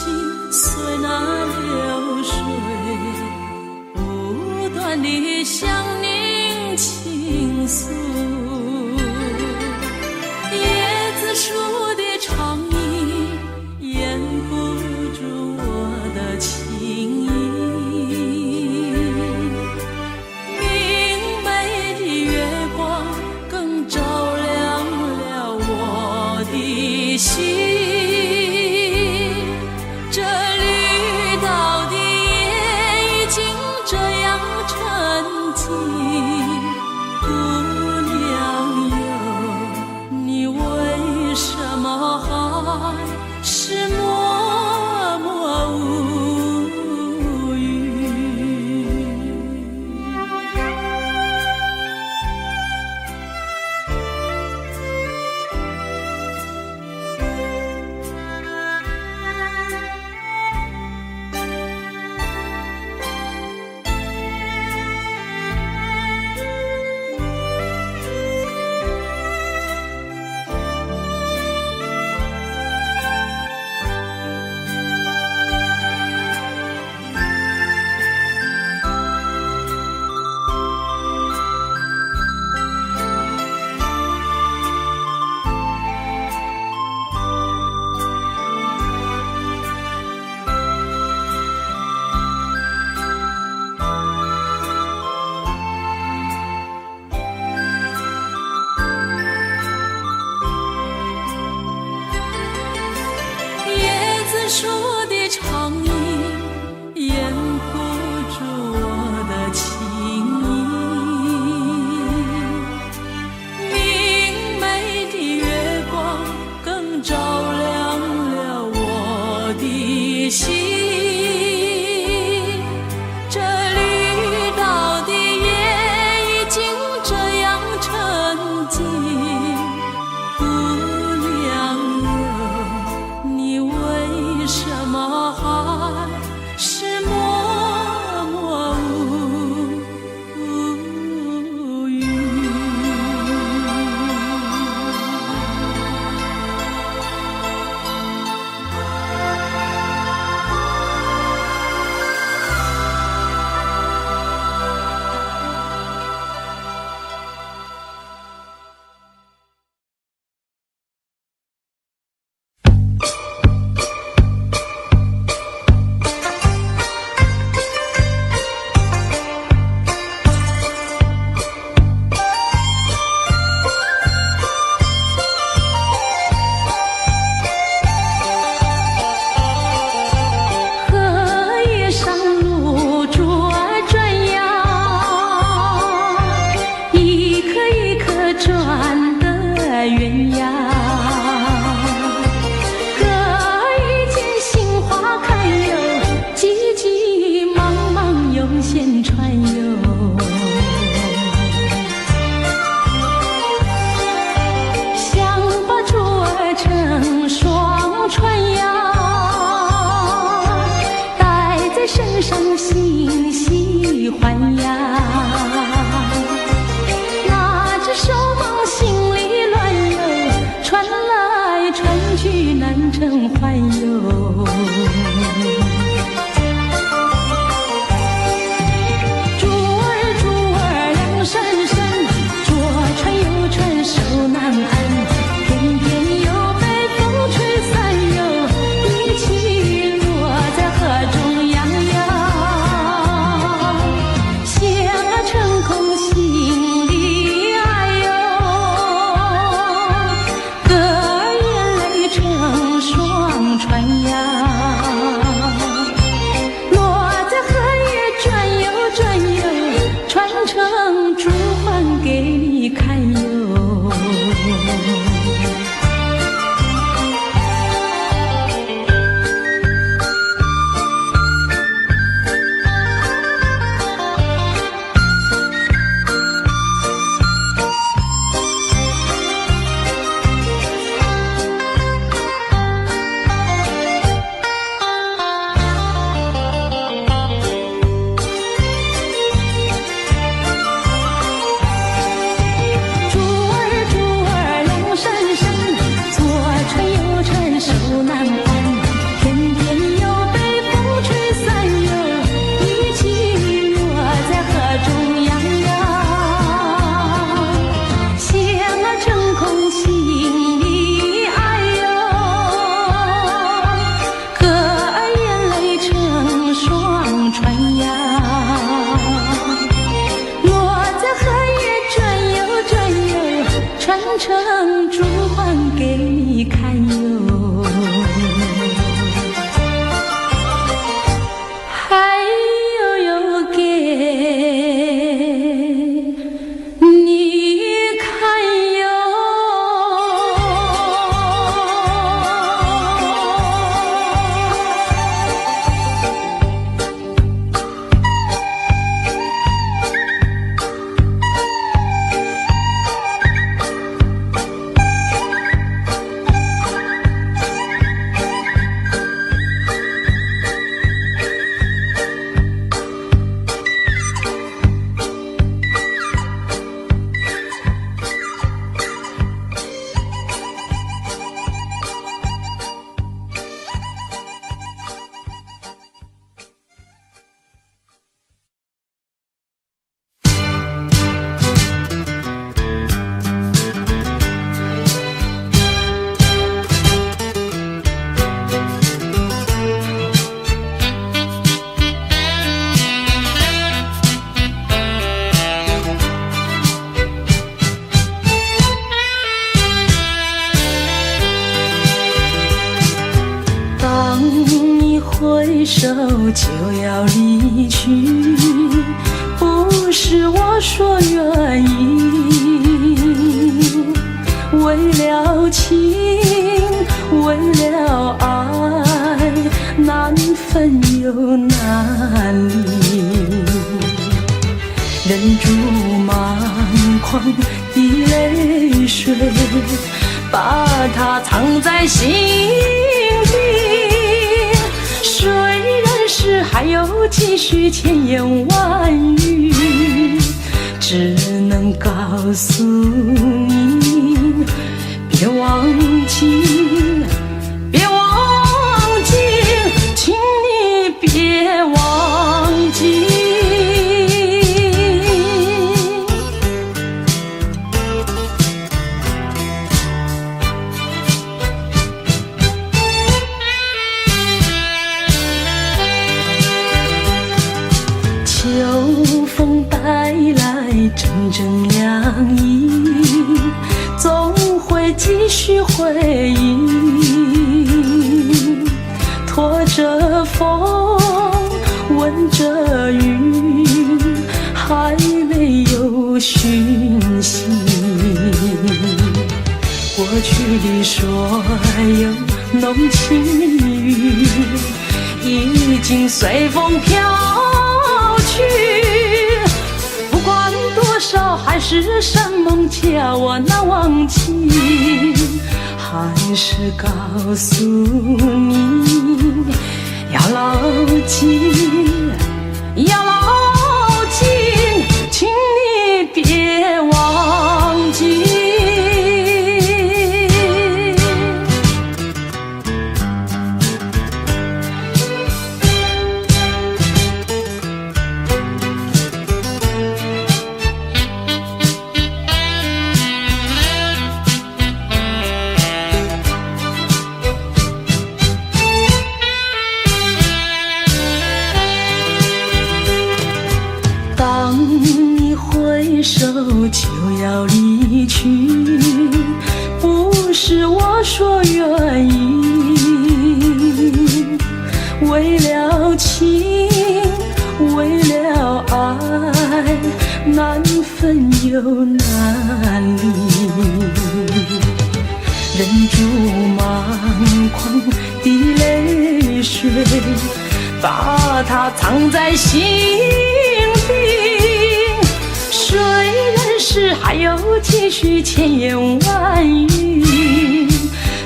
A: 随那流水不断地向您倾诉。椰子树的长影掩不住我的情意，明媚的月光更照亮了我的心。这绿岛的夜已经这样沉静，姑娘哟，你为什么成珠环给你看哟，还有给你看哟。回首就要离去，不是我说愿意，为了情，为了爱，难分又难离，忍住满眶的泪水，把它藏在心底。虽然是还有几许千言万语，只能告诉你，别忘记，别忘记，请你别忘记。秋风带来阵阵凉意，总会继续回忆，拖着风，闻着雨，还没有讯息。过去的所有浓情蜜语，已经随风飘去，不管多少海誓山盟叫我难忘记，还是告诉你，要牢记，要牢记，请你别忘记。当你回首就要离去，不是我说愿意，为了情，为了爱，难分又难离，忍住满眶的泪水，把它藏在心底。虽然是还有几许千言万语，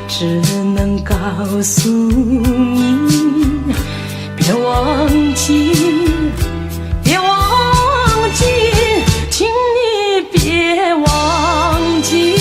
A: 只能告诉你，别忘记，别忘记，请你别忘记。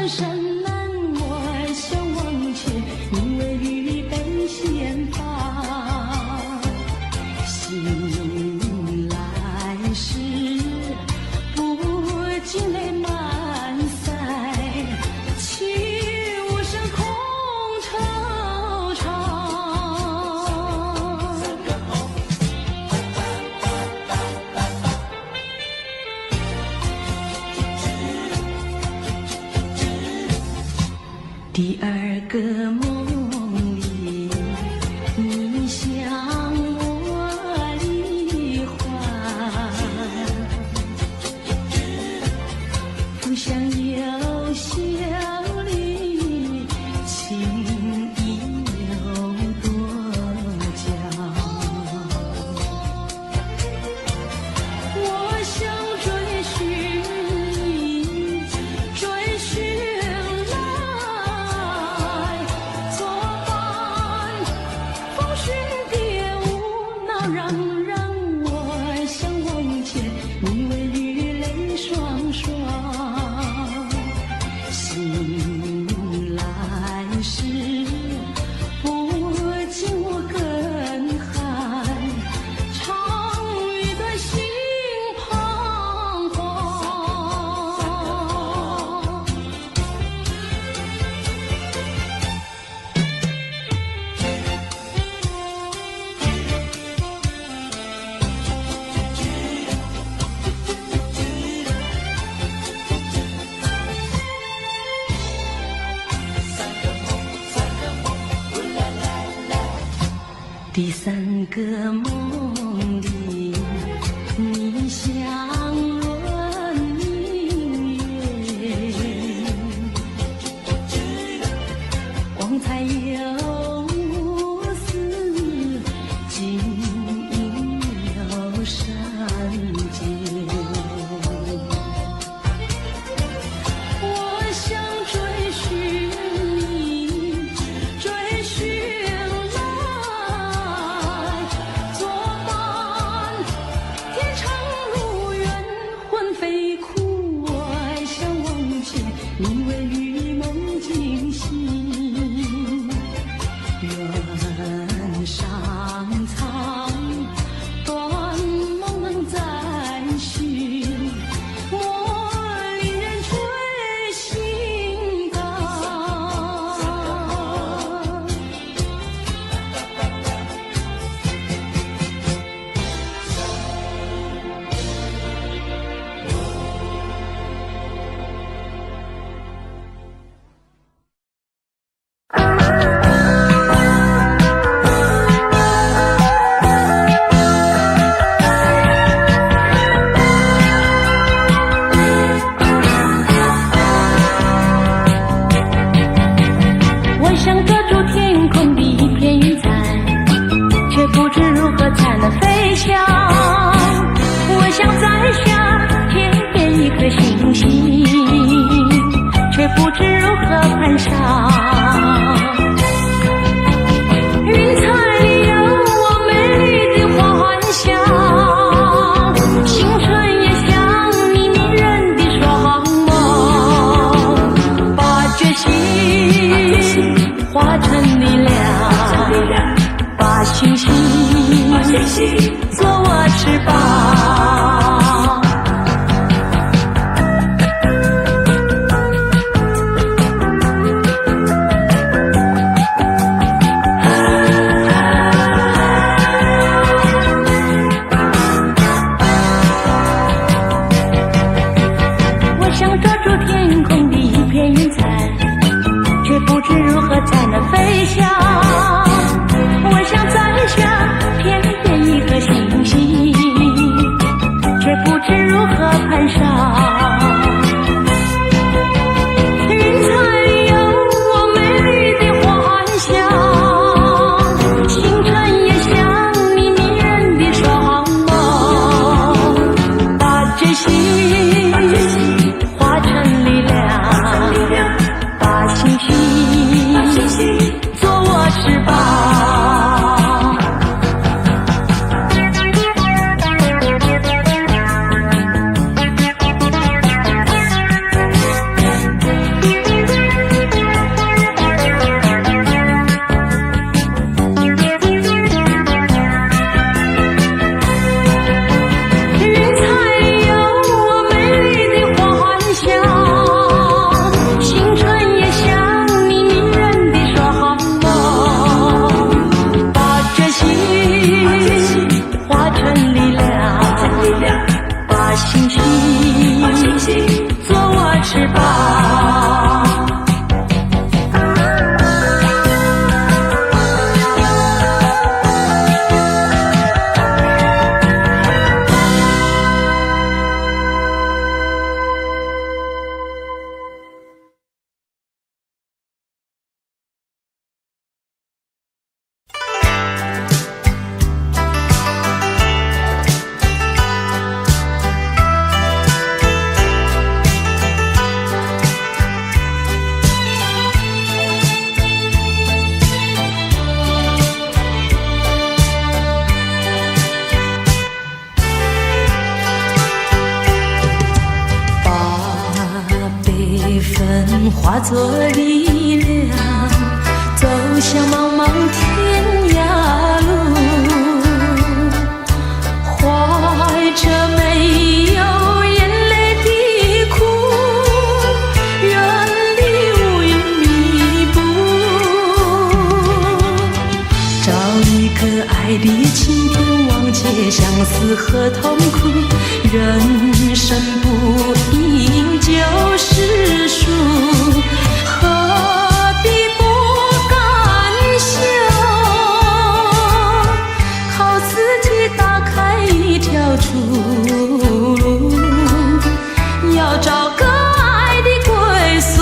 A: 山山南，我想往前，你为预备先发。醒来时，不禁泪满腮，泣无声空惆怅。第二个梦里，你向我离欢，不想有笑里，情意有多娇。我想追寻你，追寻来作伴，风寻蝶舞，闹嚷嚷。我想往前，你为雨泪双双。醒来时，不禁我更寒，长雨的心彷徨。第三个梦里，你像轮明月，光彩有丝，晶莹有闪电。我想追寻你，追寻来作伴，天长路远，魂飞哭。我想往前，你为与梦惊醒。原上苍，断梦能再续，莫令人追心肝。我想抓住天空的一片云彩，却不知如何才能飞翔。我想摘下天边一颗星星，却不知如何攀上。云彩里有我美丽的幻想，星辰也像你迷人的双眸，把决心化成力量，把星星做我翅膀。我想抓住天空的一片云彩，却不知如何才能飞翔。我想摘下天边一颗星化作力量，走向茫茫天涯路，怀着没有眼泪的苦，远离乌云密布，找一个爱的晴天，忘却相思和痛苦，人生不应就是输，何必不甘休？靠自己打开一条出路，要找个爱的归宿。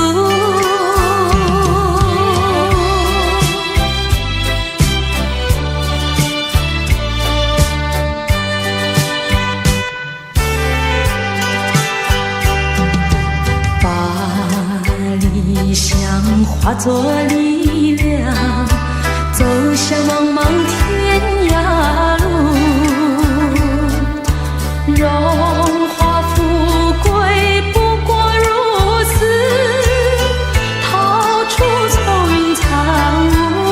A: 化作力量，走向茫茫天涯路，荣华富贵不过如此，逃出愁云惨雾，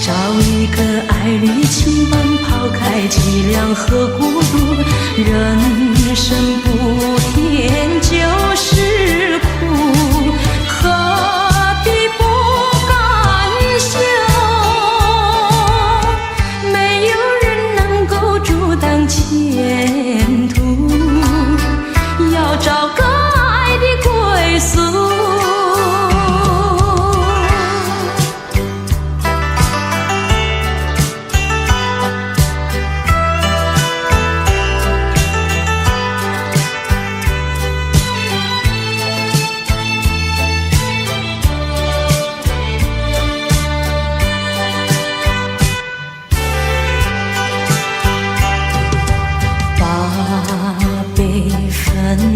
A: 找一个爱侣牵绊，抛开凄凉和孤独，人生不甜就是苦，何必不甘休？没有人能够阻挡前途，要找个爱的归宿。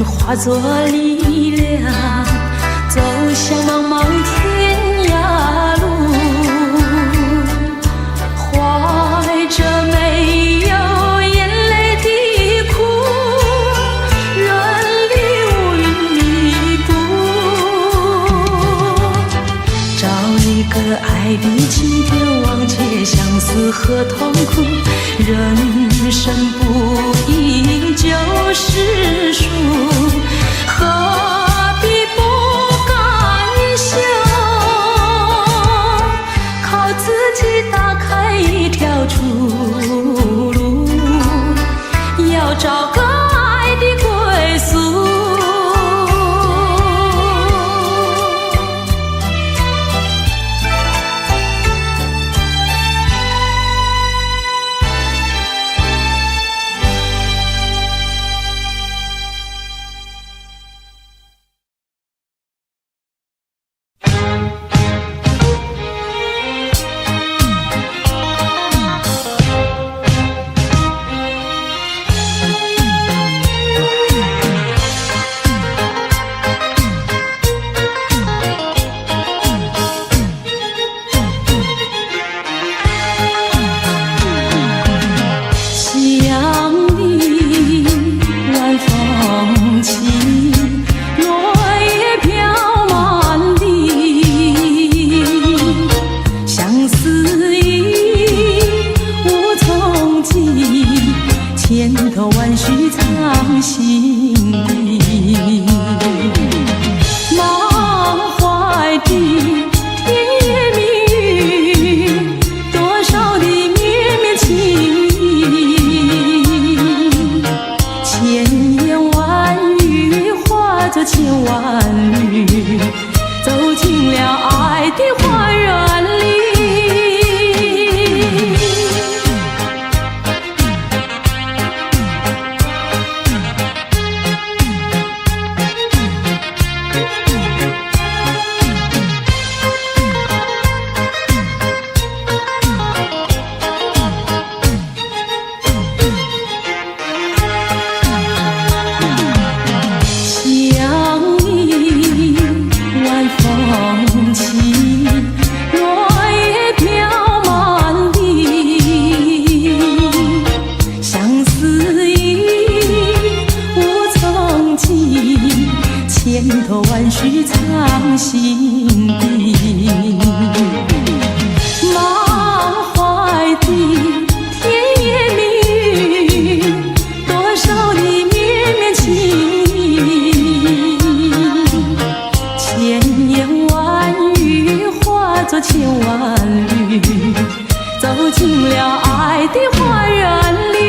A: 化作力量，走向茫茫天涯路，怀着没有眼泪的苦，远离乌云密布，找一个爱的晴天，忘却相思和痛苦，人生不应就是输，何必不甘休？靠自己打开一条出路，要找个爱的归宿。千言万语千万缕，走进了爱的花园里。千头万绪藏心底，满怀的甜言蜜语，多少的绵绵情意，千言万语化作千万缕，走进了爱的花园里。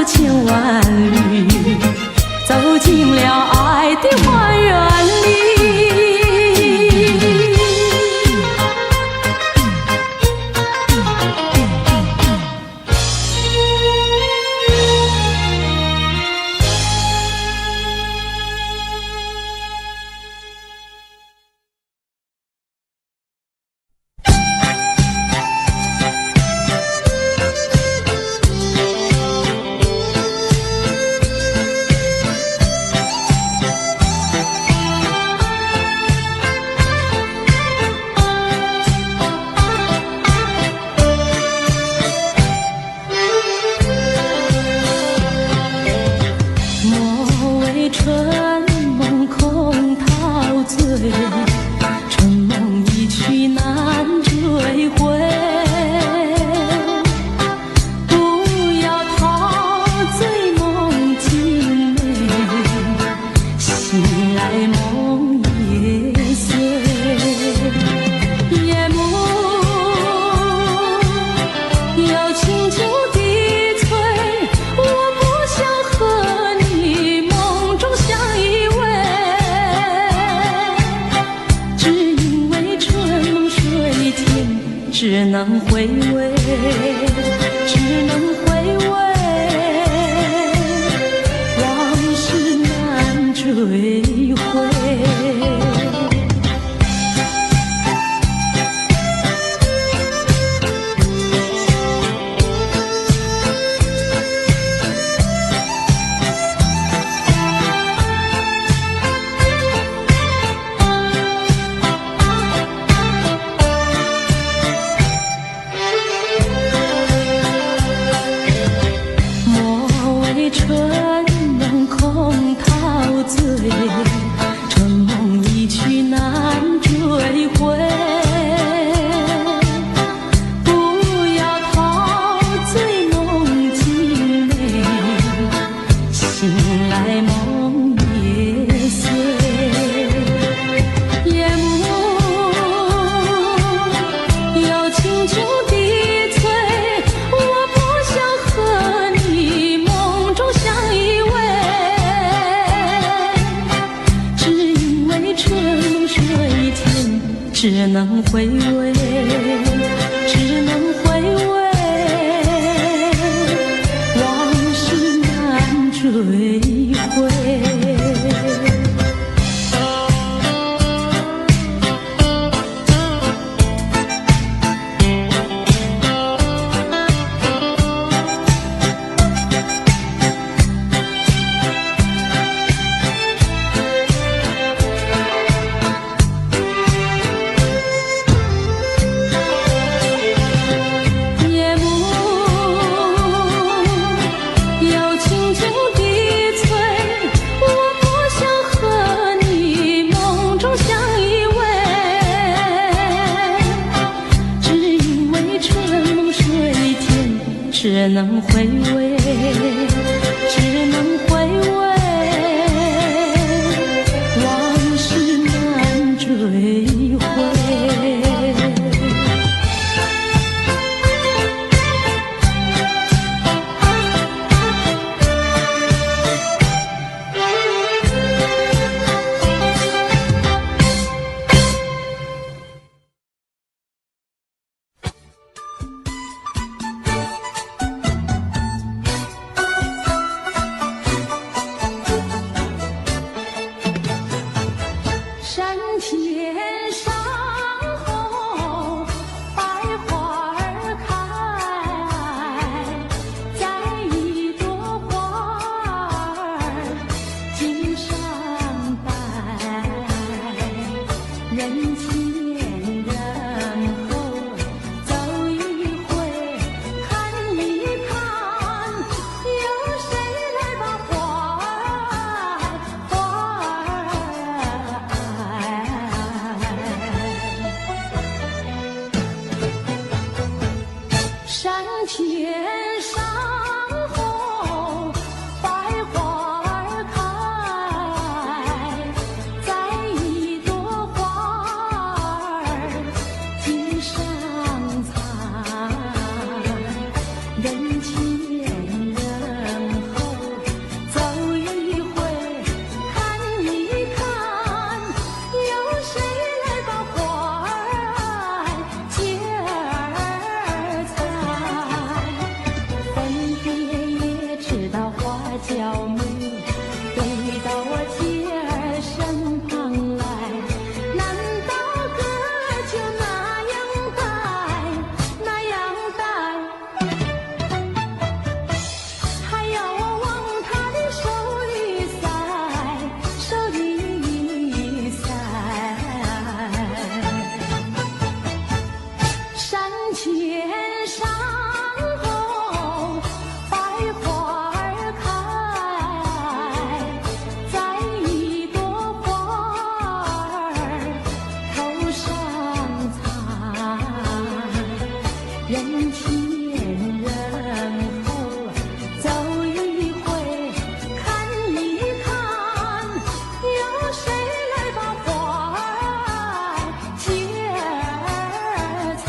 A: 千万缕，走进了爱的花园里。春梦空陶醉，春梦一去难追回。不要陶醉梦境美，醒来梦也碎。夜幕又轻轻低垂，我不想和你梦中相依偎，只因为春梦水天，只能回味，只能回味，往事难追回。春梦空陶醉，春梦一去难追回。不要陶醉梦境美，醒来梦也碎。夜幕又轻轻低垂，我不想和你梦中相依偎，只因为春梦水天，只能回味，只能回味，往事难追回。只能回味，只能回味，往事难追回。山前山后百花儿开，摘一朵花儿襟上戴，人前人后走一回，看一看，有谁来把花儿山前山后百花儿开，摘一朵花儿襟上采，人前人后走一回，看一看，有谁来把花儿接儿采。分别也知道花娇美，飞到我姐儿身旁来，难道哥就那样戴，那样戴？还要我往他的手里塞，手里塞。山前山后百花儿开，摘一朵花儿头上采，人前人后走一回，看一看，有谁来把花儿接儿采。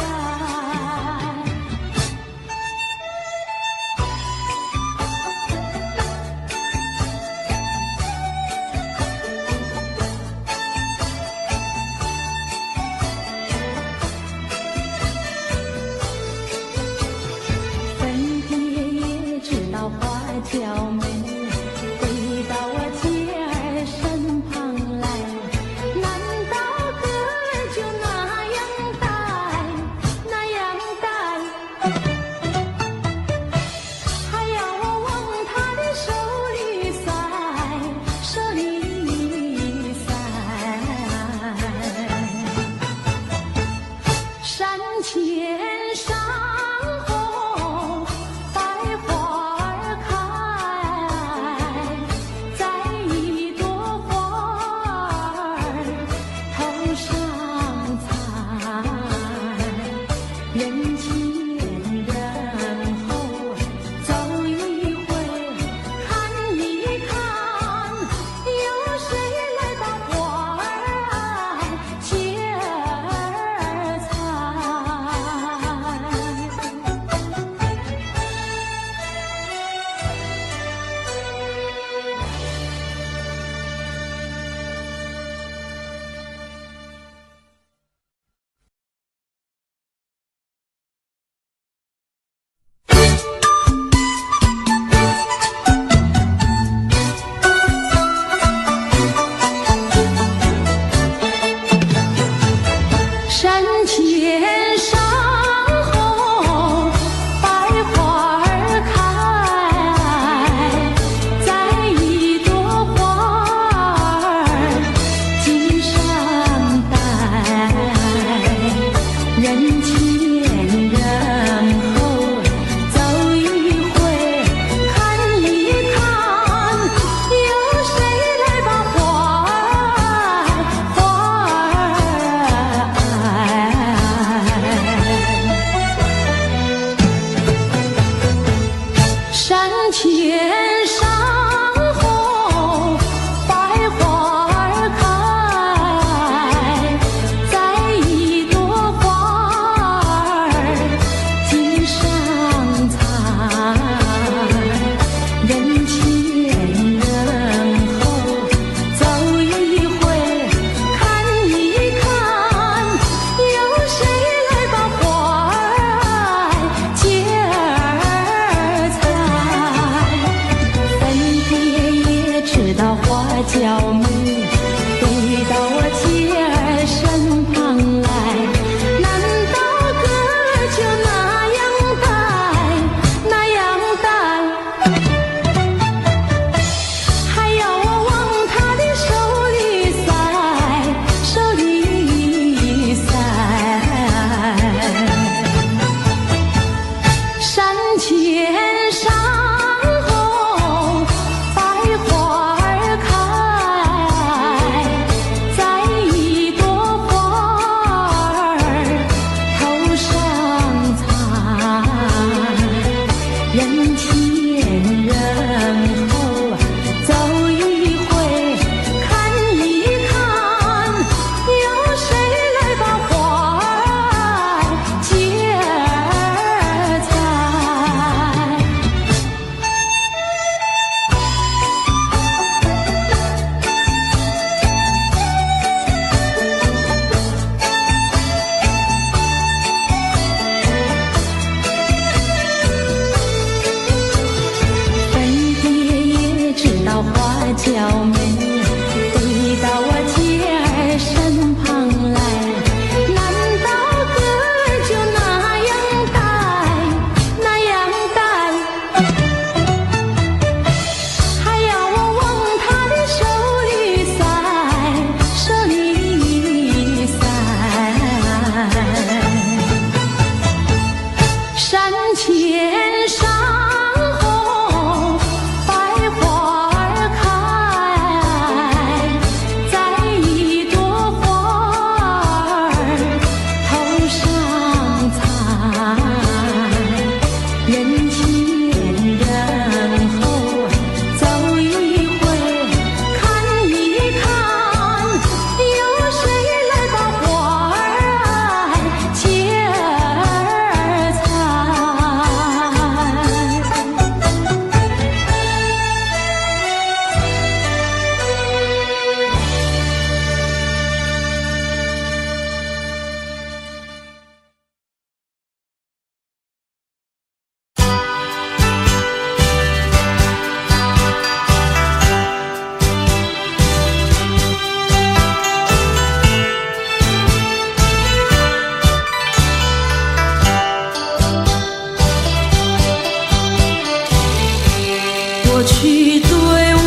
A: 过去对我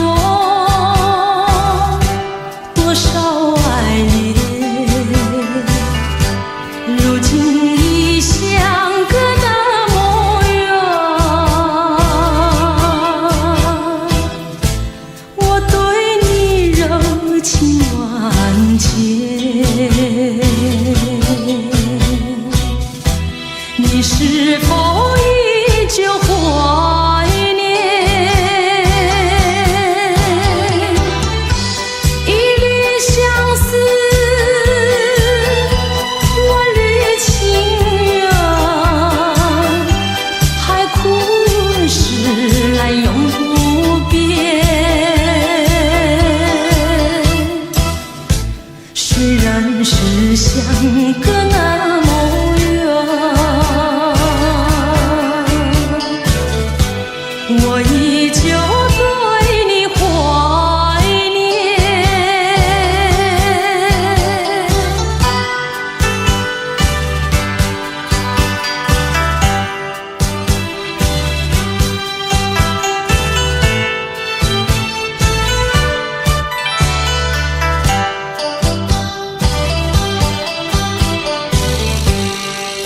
A: 多少爱恋，如今已相隔那么远。我对你柔情万千，你是否依旧怀念？一缕相思，万缕情缘，海枯石烂永不变。虽然是相隔那么我依旧对你怀念。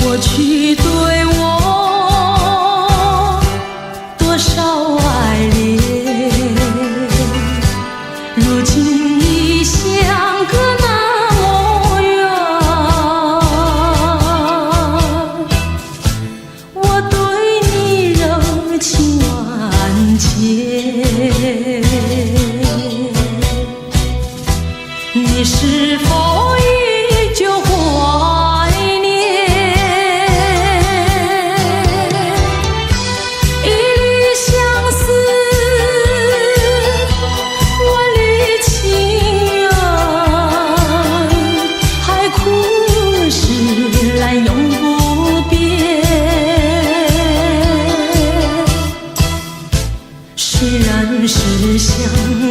A: 过去对我多少爱恋，如今已相隔那么远。我对你柔情万千，你是否依旧怀念？永不变。虽然是相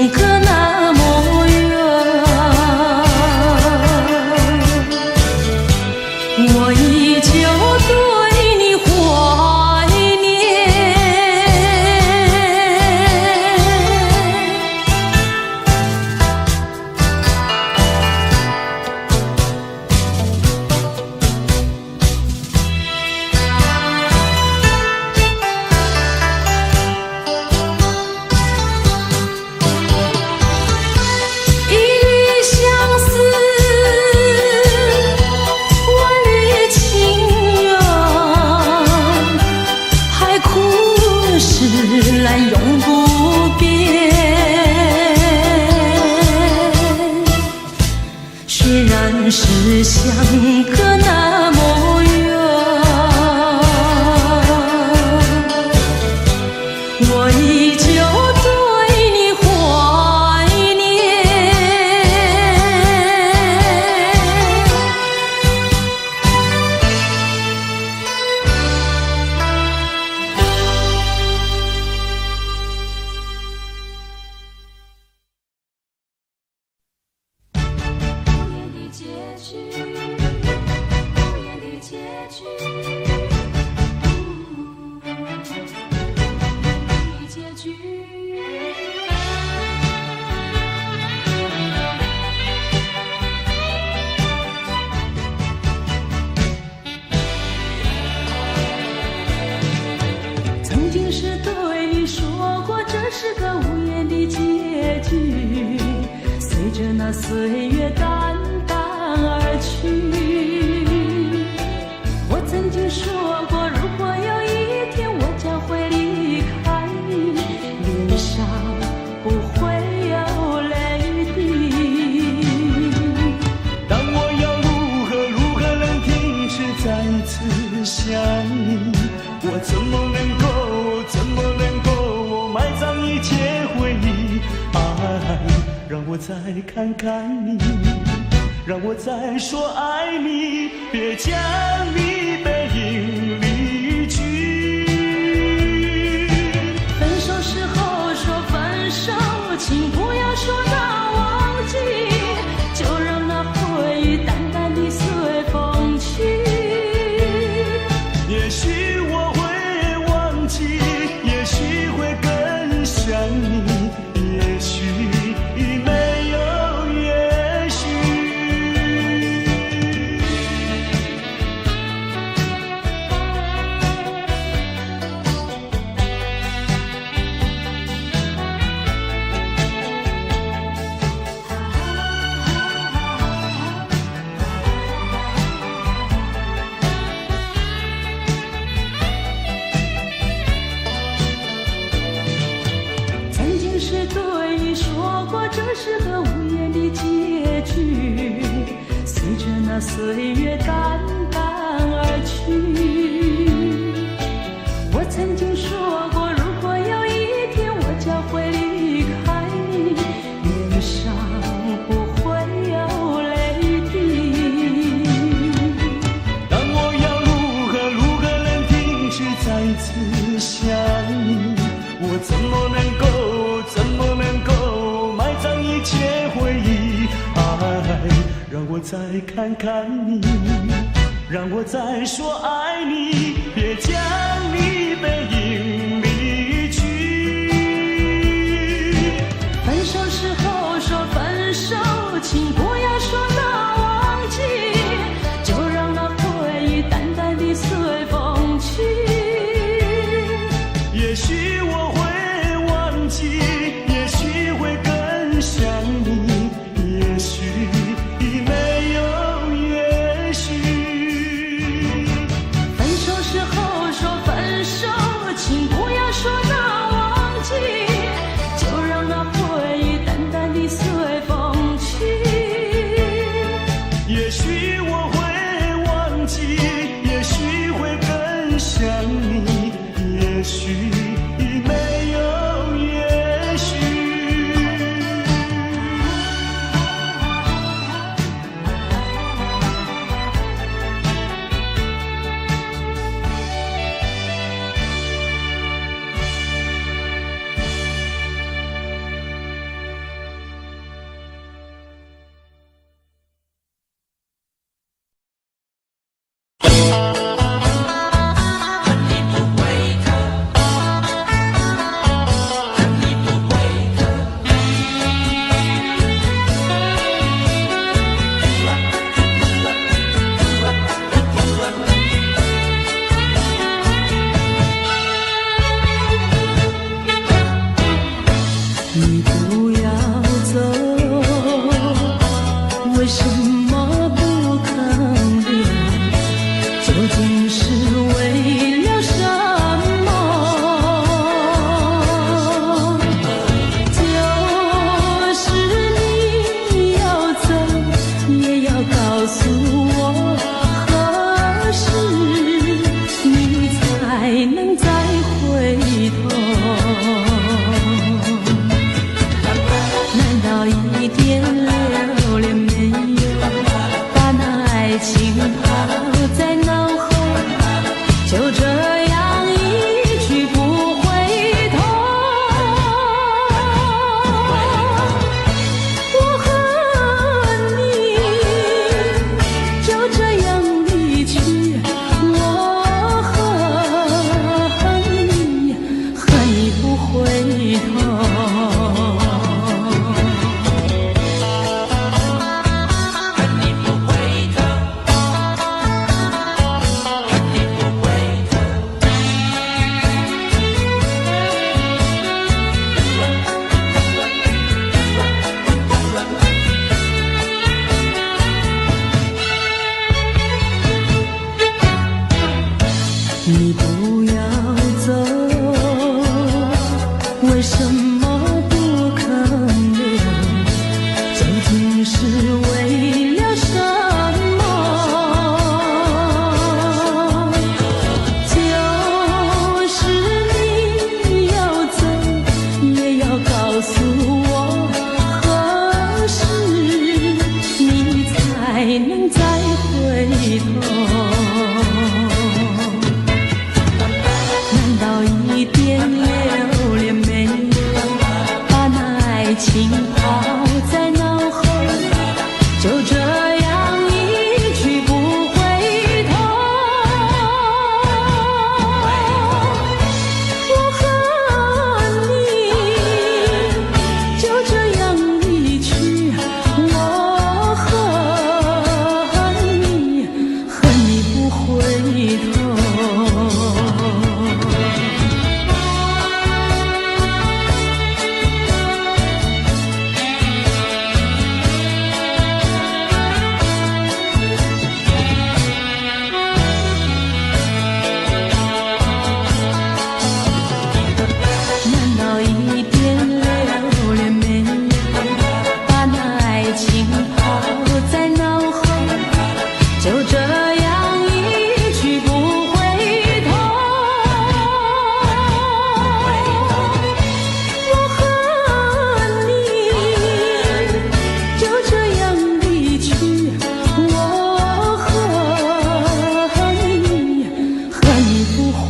A: 隔那么远，我依旧对你怀念。永不变。虽然是相隔那么远，我依旧对你怀念。曾经是对你说过，这是个无言的结局，随着那岁月淡淡而去。我曾经说过，如果有一天我将会离开你，脸上不会有泪滴。
B: 但我要如何能停止再次想你？我怎么能够埋葬一切回忆？爱，让我再看看你，让我再说爱你，别将你背影离去。
A: 分手时候说分手，请不要说那忘记，就让那回忆淡淡地随风去。
B: 也许我会忘记，也许会更想
A: 这是个无言的结局，随着那岁月淡淡而去。我曾经说过，如果有一天我将会离开你，脸上不会有泪滴。
B: 但我要如何能停止再次想你？我怎么能够埋葬一切回忆？爱，让我再看看你，让我再说爱你，别将你背影离去。
A: 分手时候说分手，请不要说那忘记，就让那回忆淡淡地随风去。
B: 也许我会忘记，也许会更想你，也许没有也许。
A: 分手时候说分手，请不要说那忘记，就让那回忆淡淡地随风去。
B: 也许我会忘记，也许会更想你，也许没有也许。
A: 你不要走，为什么不肯留？究竟是为了什么？就是你要走，也要告诉我，何时你才能再回头？难道一点留恋没有，把那爱情抛在脑后，就这样一去不回头？我恨你，就这样离去，我恨你，恨你不回头。你不要走，为什么不肯留？究竟是为了什么？就是你要走，也要告诉我，何时你才能再回头？难道一点留恋没有，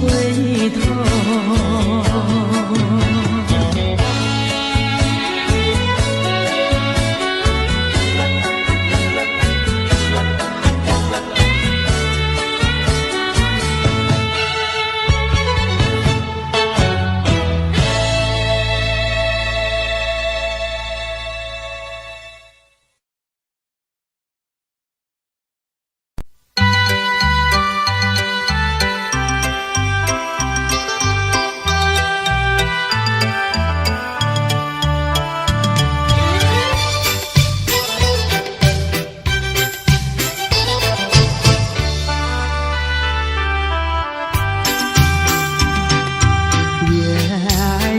A: 回头。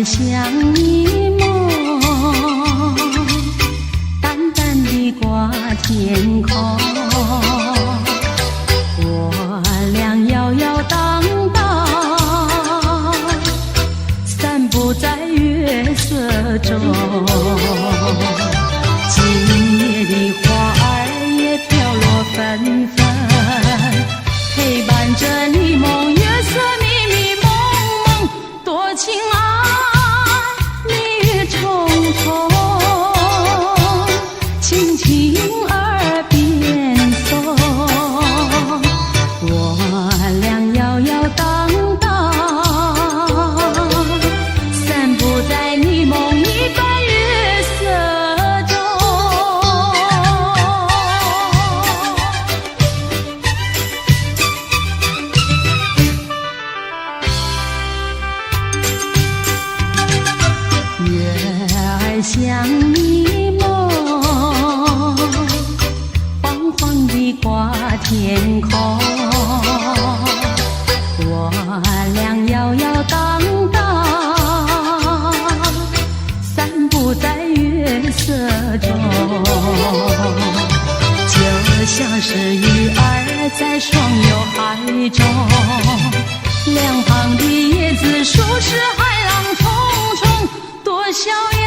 A: 像一梦，淡淡地挂天空。我俩摇摇荡荡，散步在月色中。今夜的花儿也飘落纷纷，陪伴着你梦，月色迷迷蒙蒙，多情爱。轻轻耳边风，我俩摇摇荡荡，散步在你梦一般月色中。月儿像你梦，晃晃地挂天空。我俩摇摇荡荡，散步在月色中。就像是鱼儿在双游海中，两旁的椰子树是海浪冲冲，多逍遥，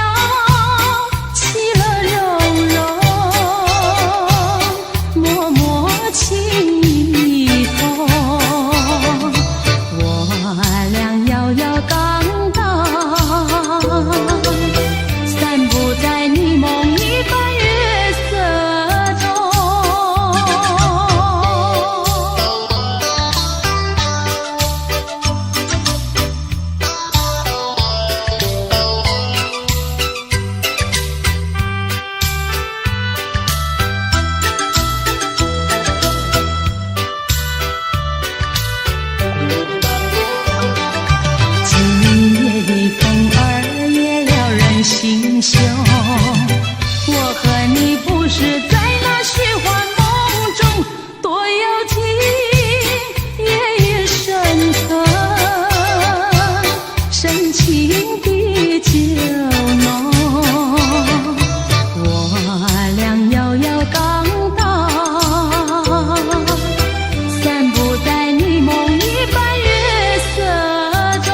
A: 其乐融融，默默情意同。我俩摇摇荡荡，散步在你梦一般月色中。心胸，我和你不是在那虚幻梦中，多有情，夜夜深沉，深情的酒浓。我俩摇摇荡荡，散步在你梦一般月色中。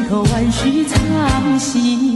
A: 头万绪长行。